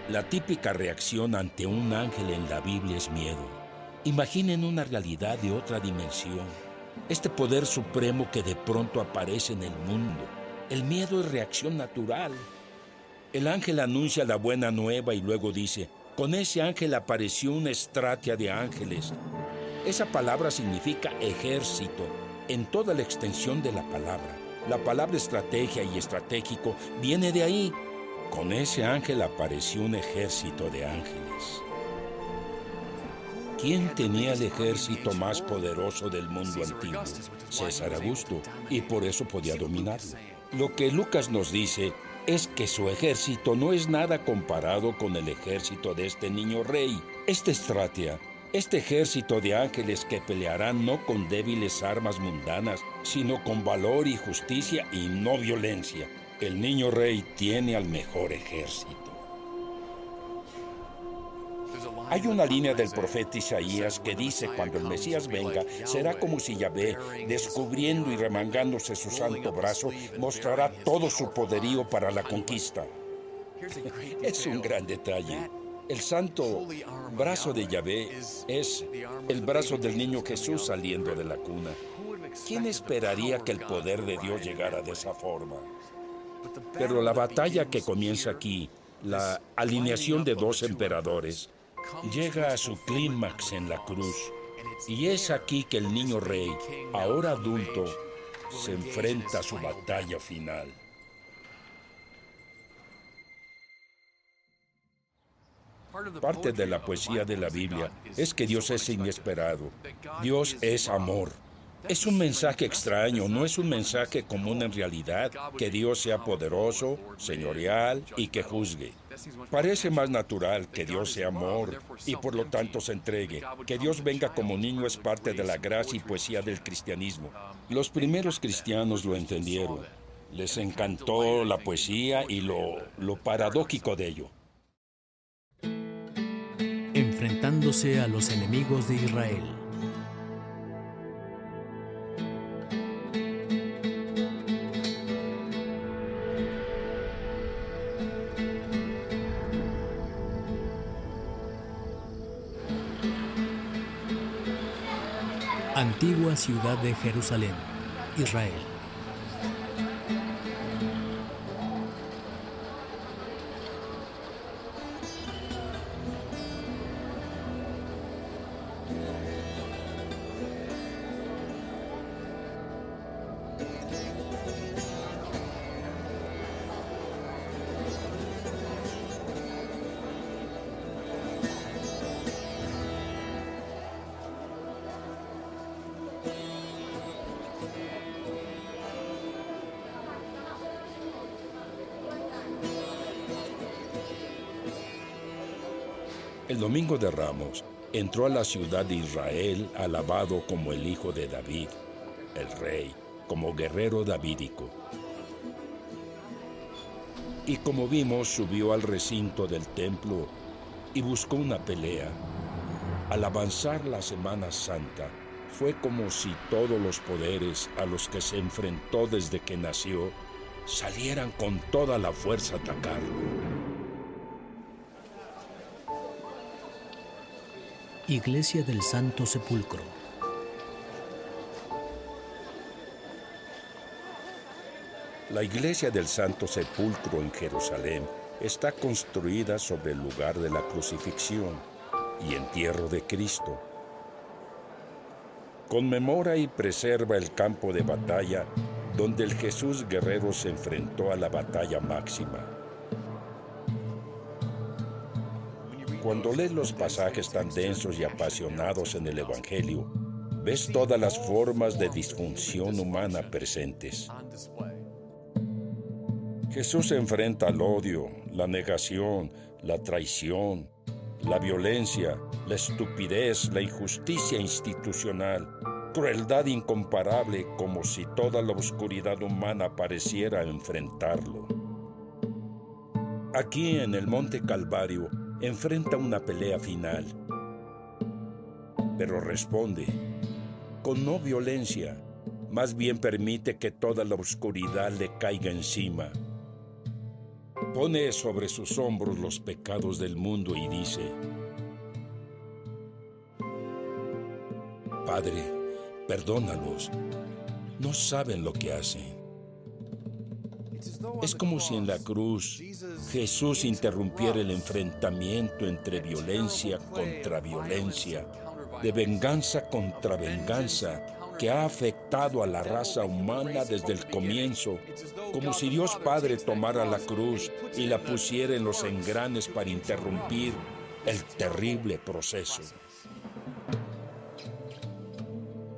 La típica reacción ante un ángel en la Biblia es miedo. Imaginen una realidad de otra dimensión. Este poder supremo que de pronto aparece en el mundo. El miedo es reacción natural. El ángel anuncia la buena nueva y luego dice: con ese ángel apareció una estratia de ángeles. Esa palabra significa ejército en toda la extensión de la palabra. La palabra estrategia y estratégico viene de ahí. Con ese ángel apareció un ejército de ángeles. ¿Quién tenía el ejército más poderoso del mundo antiguo? César Augusto, y por eso podía dominarlo. Lo que Lucas nos dice es que su ejército no es nada comparado con el ejército de este niño rey. Esta estratia, este ejército de ángeles que pelearán no con débiles armas mundanas, sino con valor y justicia y no violencia. El niño rey tiene al mejor ejército. Hay una línea del profeta Isaías que dice: cuando el Mesías venga, será como si Yahvé, descubriendo y remangándose su santo brazo, mostrará todo su poderío para la conquista. Es un gran detalle. El santo brazo de Yahvé es el brazo del niño Jesús saliendo de la cuna. ¿Quién esperaría que el poder de Dios llegara de esa forma? Pero la batalla que comienza aquí, la alineación de dos emperadores, llega a su clímax en la cruz. Y es aquí que el niño rey, ahora adulto, se enfrenta a su batalla final. Parte de la poesía de la Biblia es que Dios es inesperado. Dios es amor. Es un mensaje extraño, no es un mensaje común en realidad, que Dios sea poderoso, señorial y que juzgue. Parece más natural que Dios sea amor y por lo tanto se entregue. Que Dios venga como niño es parte de la gracia y poesía del cristianismo. Los primeros cristianos lo entendieron. Les encantó la poesía y lo paradójico de ello. Enfrentándose a los enemigos de Israel. Antigua ciudad de Jerusalén, Israel. El domingo de Ramos entró a la ciudad de Israel alabado como el hijo de David, el rey, como guerrero davídico. Y como vimos, subió al recinto del templo y buscó una pelea. Al avanzar la Semana Santa, fue como si todos los poderes a los que se enfrentó desde que nació salieran con toda la fuerza a atacarlo. Iglesia del Santo Sepulcro. La iglesia del Santo Sepulcro en Jerusalén está construida sobre el lugar de la crucifixión y entierro de Cristo. Conmemora y preserva el campo de batalla donde el Jesús guerrero se enfrentó a la batalla máxima. Cuando lees los pasajes tan densos y apasionados en el Evangelio, ves todas las formas de disfunción humana presentes. Jesús se enfrenta al odio, la negación, la traición, la violencia, la estupidez, la injusticia institucional, crueldad incomparable, como si toda la oscuridad humana pareciera enfrentarlo. Aquí en el Monte Calvario enfrenta una pelea final, pero responde: con no violencia. Más bien permite que toda la oscuridad le caiga encima. Pone sobre sus hombros los pecados del mundo y dice: Padre, perdónalos. No saben lo que hacen. Es como si en la cruz Jesús interrumpiera el enfrentamiento entre violencia contra violencia, de venganza contra venganza, que ha afectado a la raza humana desde el comienzo, como si Dios Padre tomara la cruz y la pusiera en los engranes para interrumpir el terrible proceso.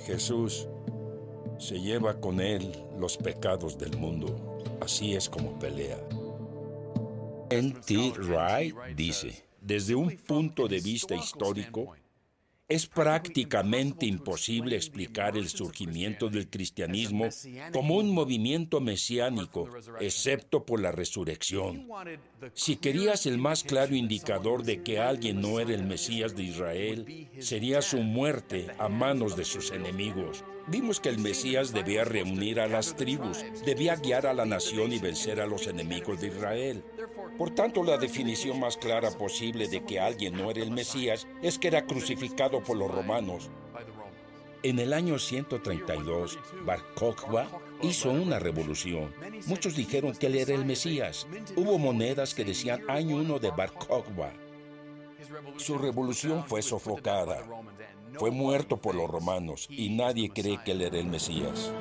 Jesús se lleva con él los pecados del mundo. Así es como pelea. N.T. Wright dice: desde un punto de vista histórico, es prácticamente imposible explicar el surgimiento del cristianismo como un movimiento mesiánico, excepto por la resurrección. Si querías el más claro indicador de que alguien no era el Mesías de Israel, sería su muerte a manos de sus enemigos. Vimos que el Mesías debía reunir a las tribus, debía guiar a la nación y vencer a los enemigos de Israel. Por tanto, la definición más clara posible de que alguien no era el Mesías es que era crucificado por los romanos. En el año 132, Bar Kokhba hizo una revolución. Muchos dijeron que él era el Mesías. Hubo monedas que decían año 1 de Bar Kokhba. Su revolución fue sofocada. Fue muerto por los romanos y nadie cree que él era el Mesías.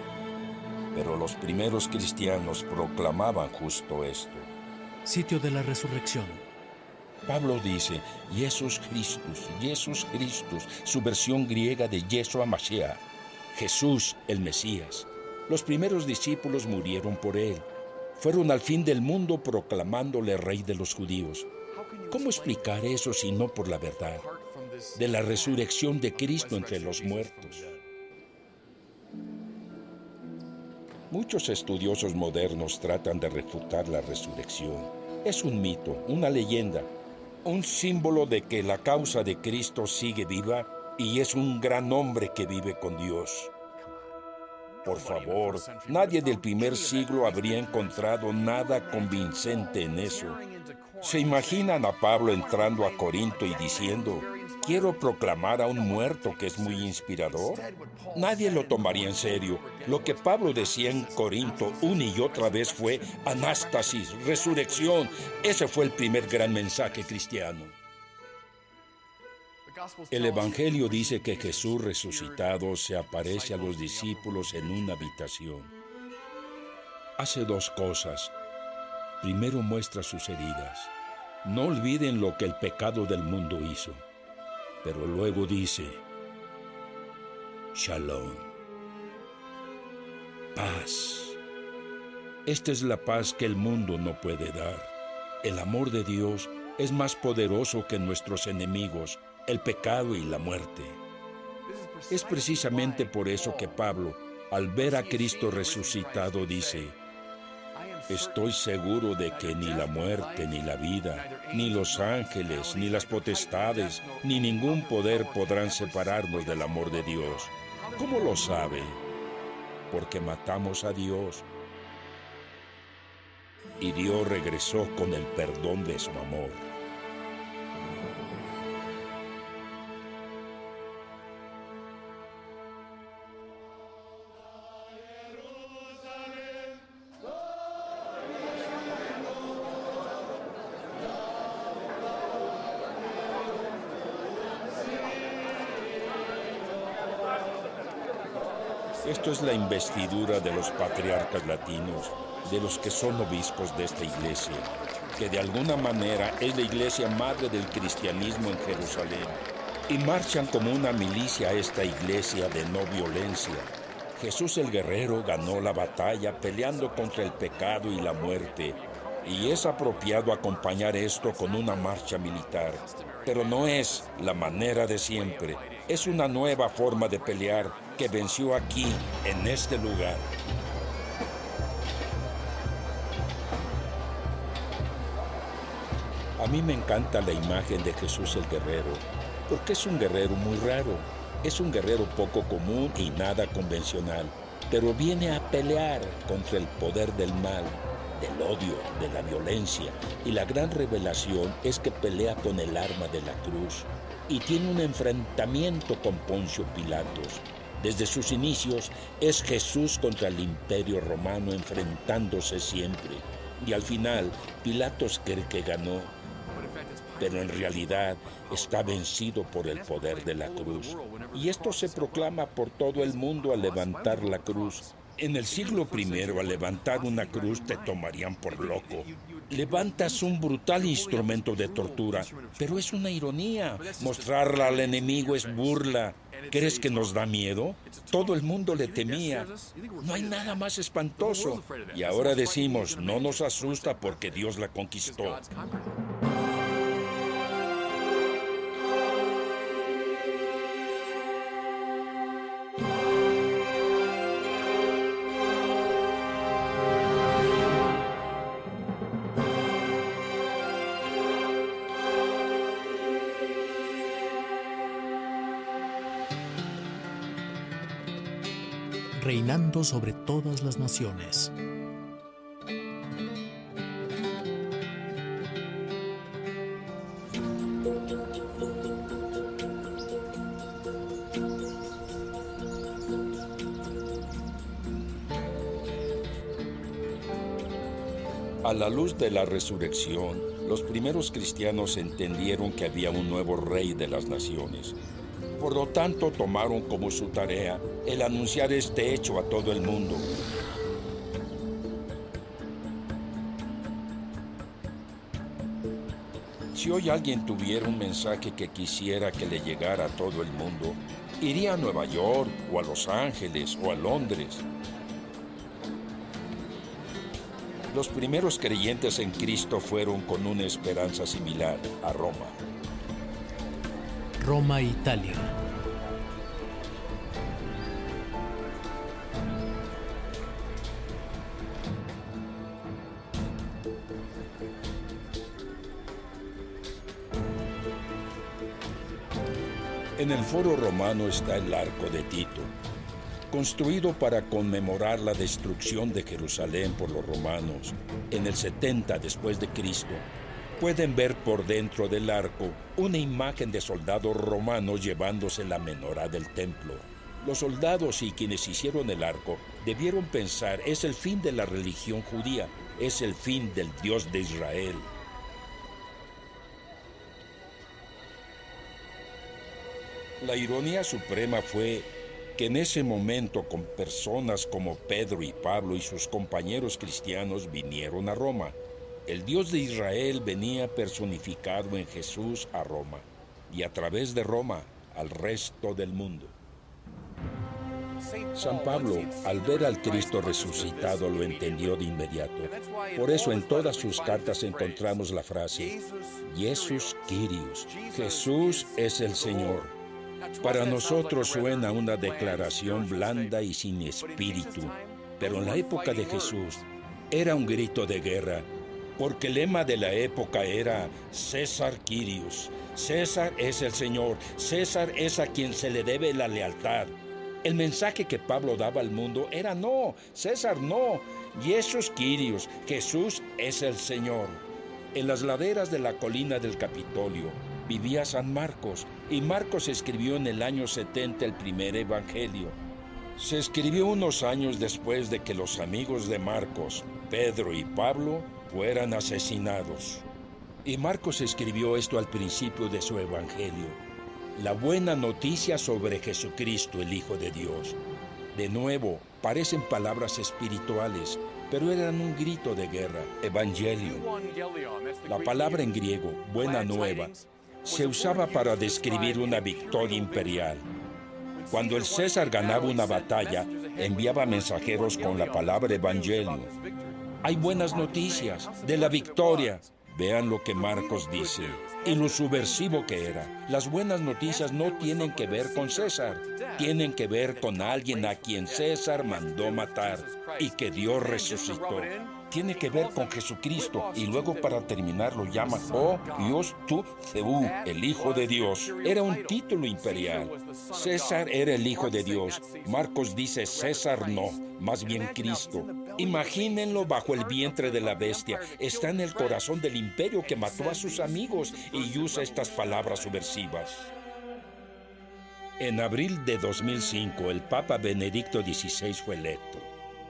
Pero los primeros cristianos proclamaban justo esto. Sitio de la resurrección. Pablo dice, Jesus Christus, su versión griega de Yeshua Mashiach, Jesús el Mesías. Los primeros discípulos murieron por él. Fueron al fin del mundo proclamándole rey de los judíos. ¿Cómo explicar eso si no por la verdad de la resurrección de Cristo entre los muertos? Muchos estudiosos modernos tratan de refutar la resurrección. Es un mito, una leyenda, un símbolo de que la causa de Cristo sigue viva y es un gran hombre que vive con Dios. Por favor, nadie del primer siglo habría encontrado nada convincente en eso. ¿Se imaginan a Pablo entrando a Corinto y diciendo, quiero proclamar a un muerto que es muy inspirador? Nadie lo tomaría en serio. Lo que Pablo decía en Corinto una y otra vez fue anástasis, resurrección. Ese fue el primer gran mensaje cristiano. El Evangelio dice que Jesús resucitado se aparece a los discípulos en una habitación. Hace dos cosas. Primero muestra sus heridas. No olviden lo que el pecado del mundo hizo. Pero luego dice, Shalom, paz. Esta es la paz que el mundo no puede dar. El amor de Dios es más poderoso que nuestros enemigos, el pecado y la muerte. Es precisamente por eso que Pablo, al ver a Cristo resucitado, dice, estoy seguro de que ni la muerte, ni la vida, ni los ángeles, ni las potestades, ni ningún poder podrán separarnos del amor de Dios. ¿Cómo lo sabe? Porque matamos a Dios. Y Dios regresó con el perdón de su amor. Esto es la investidura de los patriarcas latinos, de los que son obispos de esta iglesia, que de alguna manera es la iglesia madre del cristianismo en Jerusalén, y marchan como una milicia a esta iglesia de no violencia. Jesús el guerrero ganó la batalla peleando contra el pecado y la muerte, y es apropiado acompañar esto con una marcha militar. Pero no es la manera de siempre, es una nueva forma de pelear que venció aquí, en este lugar. A mí me encanta la imagen de Jesús el guerrero, porque es un guerrero muy raro. Es un guerrero poco común y nada convencional, pero viene a pelear contra el poder del mal, del odio, de la violencia, y la gran revelación es que pelea con el arma de la cruz y tiene un enfrentamiento con Poncio Pilatos. Desde sus inicios es Jesús contra el Imperio Romano enfrentándose siempre, y al final Pilatos cree que ganó, pero en realidad está vencido por el poder de la cruz. Y esto se proclama por todo el mundo al levantar la cruz. En el siglo I, al levantar una cruz, te tomarían por loco. Levantas un brutal instrumento de tortura, pero es una ironía. Mostrarla al enemigo es burla. ¿Crees que nos da miedo? Todo el mundo le temía. No hay nada más espantoso. Y ahora decimos, no nos asusta porque Dios la conquistó. Reinando sobre todas las naciones. A la luz de la resurrección, los primeros cristianos entendieron que había un nuevo rey de las naciones. Por lo tanto, tomaron como su tarea el anunciar este hecho a todo el mundo. Si hoy alguien tuviera un mensaje que quisiera que le llegara a todo el mundo, iría a Nueva York, o a Los Ángeles, o a Londres. Los primeros creyentes en Cristo fueron con una esperanza similar a Roma. Roma, Italia. En el Foro Romano está el Arco de Tito, construido para conmemorar la destrucción de Jerusalén por los romanos en el 70 después de Cristo. Pueden ver por dentro del arco una imagen de soldados romanos llevándose la menorá del templo. Los soldados y quienes hicieron el arco debieron pensar, es el fin de la religión judía, es el fin del Dios de Israel. La ironía suprema fue que en ese momento, con personas como Pedro y Pablo y sus compañeros cristianos vinieron a Roma. El Dios de Israel venía personificado en Jesús a Roma, y a través de Roma al resto del mundo. San Pablo, al ver al Cristo resucitado, lo entendió de inmediato. Por eso en todas sus cartas encontramos la frase, Jesús Kyrios, Jesús es el Señor. Para nosotros suena una declaración blanda y sin espíritu, pero en la época de Jesús era un grito de guerra, porque el lema de la época era César Kyrios, César es el Señor, César es a quien se le debe la lealtad. El mensaje que Pablo daba al mundo era no, César no, Jesús Kyrios, Jesús es el Señor. En las laderas de la colina del Capitolio vivía San Marcos, y Marcos escribió en el año 70 el primer evangelio. Se escribió unos años después de que los amigos de Marcos, Pedro y Pablo, fueran asesinados. Y Marcos escribió esto al principio de su evangelio, la buena noticia sobre Jesucristo, el Hijo de Dios. De nuevo, parecen palabras espirituales, pero eran un grito de guerra, evangelio. La palabra en griego, buena nueva, se usaba para describir una victoria imperial. Cuando el César ganaba una batalla, enviaba mensajeros con la palabra evangelio. Hay buenas noticias de la victoria. Vean lo que Marcos dice, y lo subversivo que era. Las buenas noticias no tienen que ver con César, tienen que ver con alguien a quien César mandó matar y que Dios resucitó. tiene que ver con Jesucristo, y luego para terminar lo llama Oh Dios tu Theú, el Hijo de Dios. Era un título imperial. César era el Hijo de Dios. Marcos dice César no, más bien Cristo. Imagínenlo bajo el vientre de la bestia. Está en el corazón del imperio que mató a sus amigos y usa estas palabras subversivas. En abril de 2005, el Papa Benedicto XVI fue electo.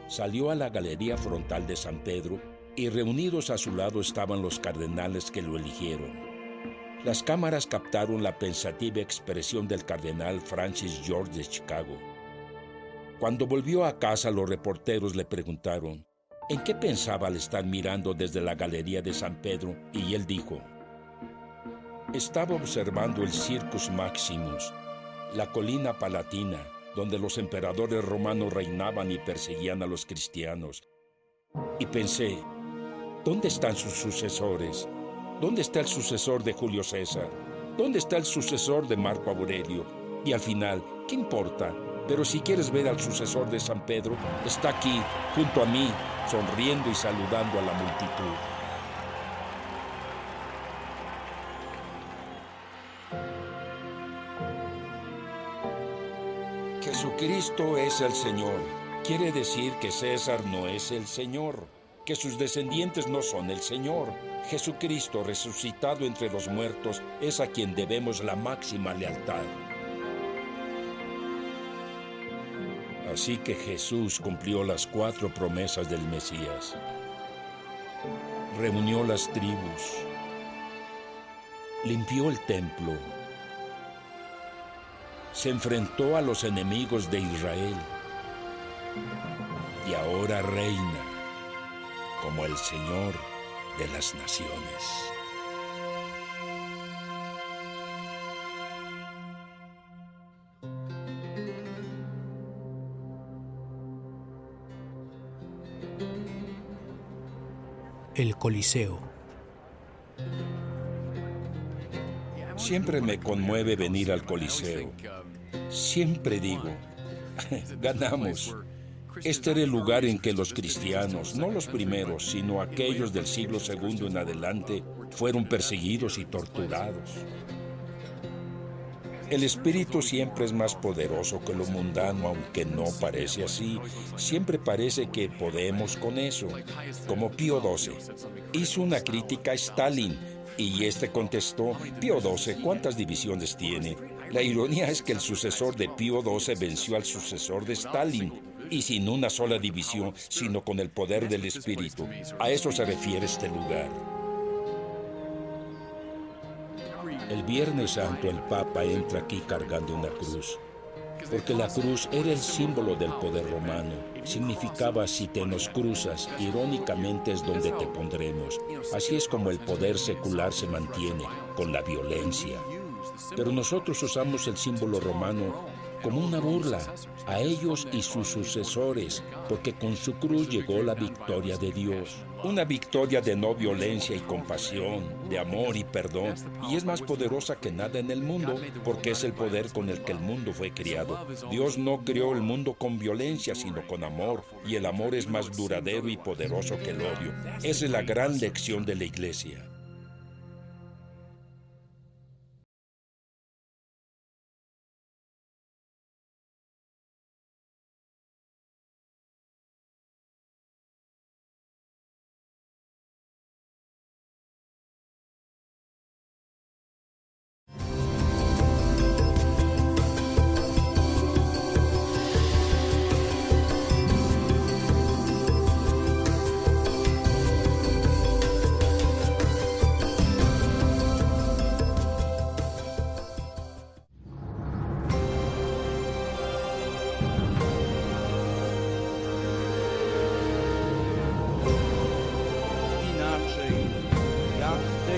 Salió a la galería frontal de San Pedro y reunidos a su lado estaban los cardenales que lo eligieron. Las cámaras captaron la pensativa expresión del cardenal Francis George de Chicago. Cuando volvió a casa, los reporteros le preguntaron ¿en qué pensaba al estar mirando desde la galería de San Pedro? Y él dijo: estaba observando el Circus Maximus, la colina palatina, donde los emperadores romanos reinaban y perseguían a los cristianos. Y pensé, ¿dónde están sus sucesores? ¿Dónde está el sucesor de Julio César? ¿Dónde está el sucesor de Marco Aurelio? Y al final, ¿qué importa? Pero si quieres ver al sucesor de San Pedro, está aquí, junto a mí, sonriendo y saludando a la multitud. Jesucristo es el Señor. Quiere decir que César no es el Señor, que sus descendientes no son el Señor. Jesucristo, resucitado entre los muertos, es a quien debemos la máxima lealtad. Así que Jesús cumplió las 4 promesas del Mesías. Reunió las tribus, limpió el templo, se enfrentó a los enemigos de Israel y ahora reina como el Señor de las naciones. El Coliseo. Siempre me conmueve venir al Coliseo. Siempre digo, ganamos. Este era el lugar en que los cristianos, no los primeros, sino aquellos del siglo II en adelante, fueron perseguidos y torturados. El espíritu siempre es más poderoso que lo mundano, aunque no parece así. Siempre parece que podemos con eso. Como Pío XII. Hizo una crítica a Stalin y este contestó: Pío XII, ¿cuántas divisiones tiene? La ironía es que el sucesor de Pío XII venció al sucesor de Stalin, y sin una sola división, sino con el poder del espíritu. A eso se refiere este lugar. El Viernes Santo el Papa entra aquí cargando una cruz, porque la cruz era el símbolo del poder romano. Significaba: si te nos cruzas, irónicamente es donde te pondremos. Así es como el poder secular se mantiene, con la violencia. Pero nosotros usamos el símbolo romano como una burla a ellos y sus sucesores, porque con su cruz llegó la victoria de Dios. Una victoria de no violencia y compasión, de amor y perdón, y es más poderosa que nada en el mundo, porque es el poder con el que el mundo fue creado. Dios no creó el mundo con violencia, sino con amor, y el amor es más duradero y poderoso que el odio. Esa es la gran lección de la Iglesia.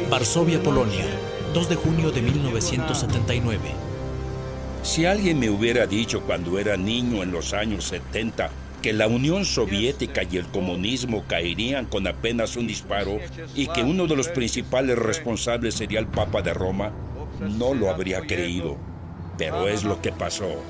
Varsovia, Polonia, 2 de junio de 1979. Si alguien me hubiera dicho cuando era niño en los años 70 que la Unión Soviética y el comunismo caerían con apenas un disparo y que uno de los principales responsables sería el Papa de Roma, no lo habría creído. Pero es lo que pasó.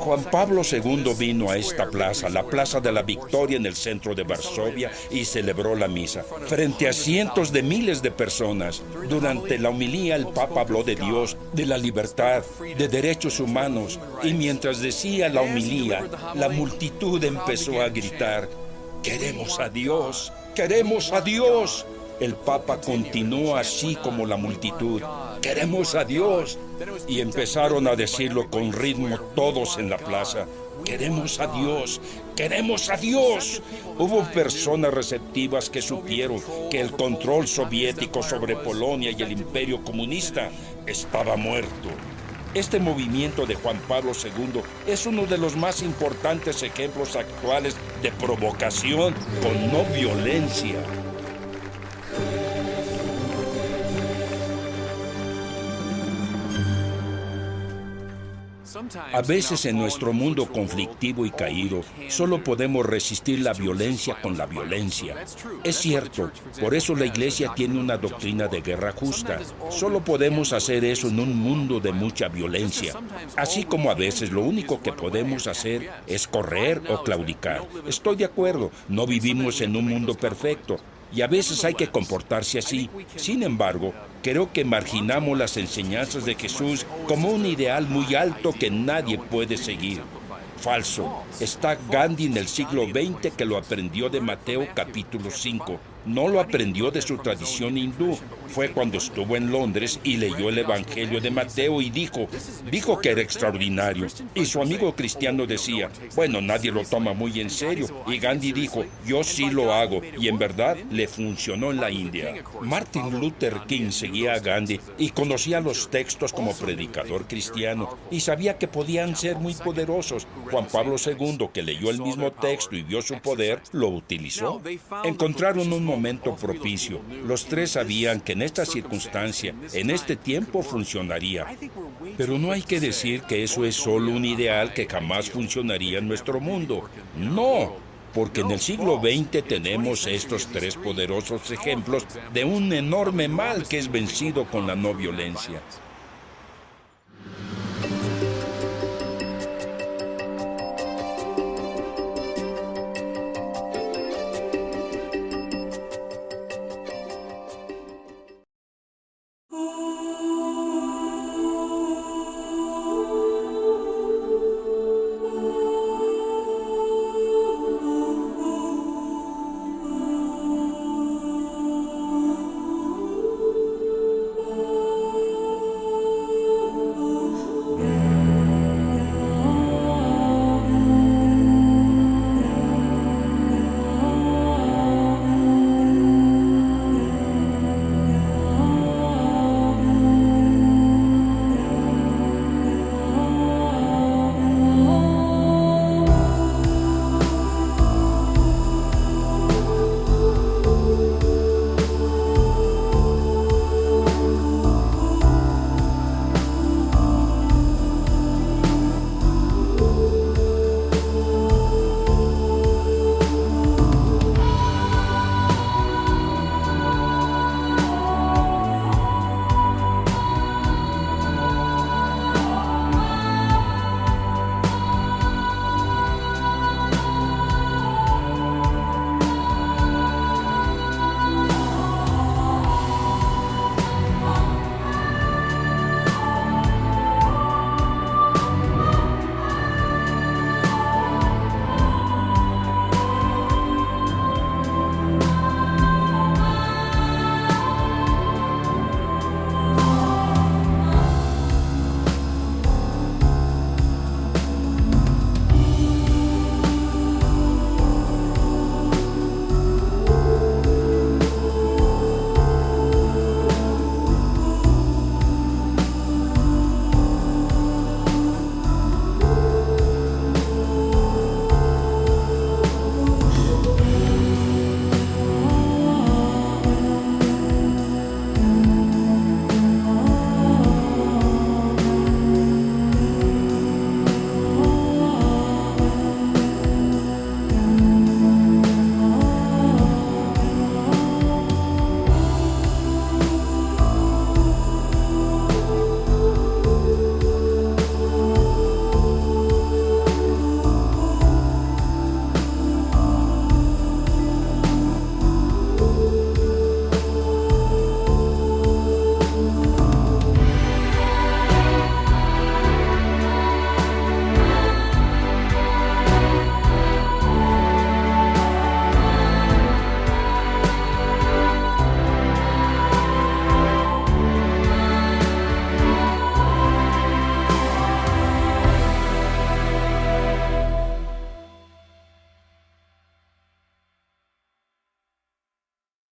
Juan Pablo II vino a esta plaza, la Plaza de la Victoria en el centro de Varsovia, y celebró la misa frente a cientos de miles de personas. Durante la homilía, el Papa habló de Dios, de la libertad, de derechos humanos, y mientras decía la homilía, la multitud empezó a gritar: ¡Queremos a Dios! ¡Queremos a Dios! El Papa continuó así como la multitud: ¡Queremos a Dios! Y empezaron a decirlo con ritmo todos en la plaza: ¡Queremos a Dios! ¡Queremos a Dios! Hubo personas receptivas que supieron que el control soviético sobre Polonia y el imperio comunista estaba muerto. Este movimiento de Juan Pablo II es uno de los más importantes ejemplos actuales de provocación con no violencia. A veces en nuestro mundo conflictivo y caído, solo podemos resistir la violencia con la violencia. Es cierto, por eso la Iglesia tiene una doctrina de guerra justa. Solo podemos hacer eso en un mundo de mucha violencia. Así como a veces lo único que podemos hacer es correr o claudicar. Estoy de acuerdo, no vivimos en un mundo perfecto. Y a veces hay que comportarse así. Sin embargo, creo que marginamos las enseñanzas de Jesús como un ideal muy alto que nadie puede seguir. Falso. Está Gandhi en el siglo XX que lo aprendió de Mateo capítulo 5. No lo aprendió de su tradición hindú. Fue cuando estuvo en Londres y leyó el Evangelio de Mateo y dijo que era extraordinario. Y su amigo cristiano decía: bueno, nadie lo toma muy en serio. Y Gandhi dijo: yo sí lo hago. Y en verdad le funcionó en la India. Martin Luther King seguía a Gandhi y conocía los textos como predicador cristiano y sabía que podían ser muy poderosos. Juan Pablo II, que leyó el mismo texto y vio su poder, lo utilizó. Encontraron un momento propicio. Los tres sabían que en esta circunstancia, en este tiempo, funcionaría. Pero no hay que decir que eso es solo un ideal que jamás funcionaría en nuestro mundo. No, porque en el siglo XX tenemos estos tres poderosos ejemplos de un enorme mal que es vencido con la no violencia.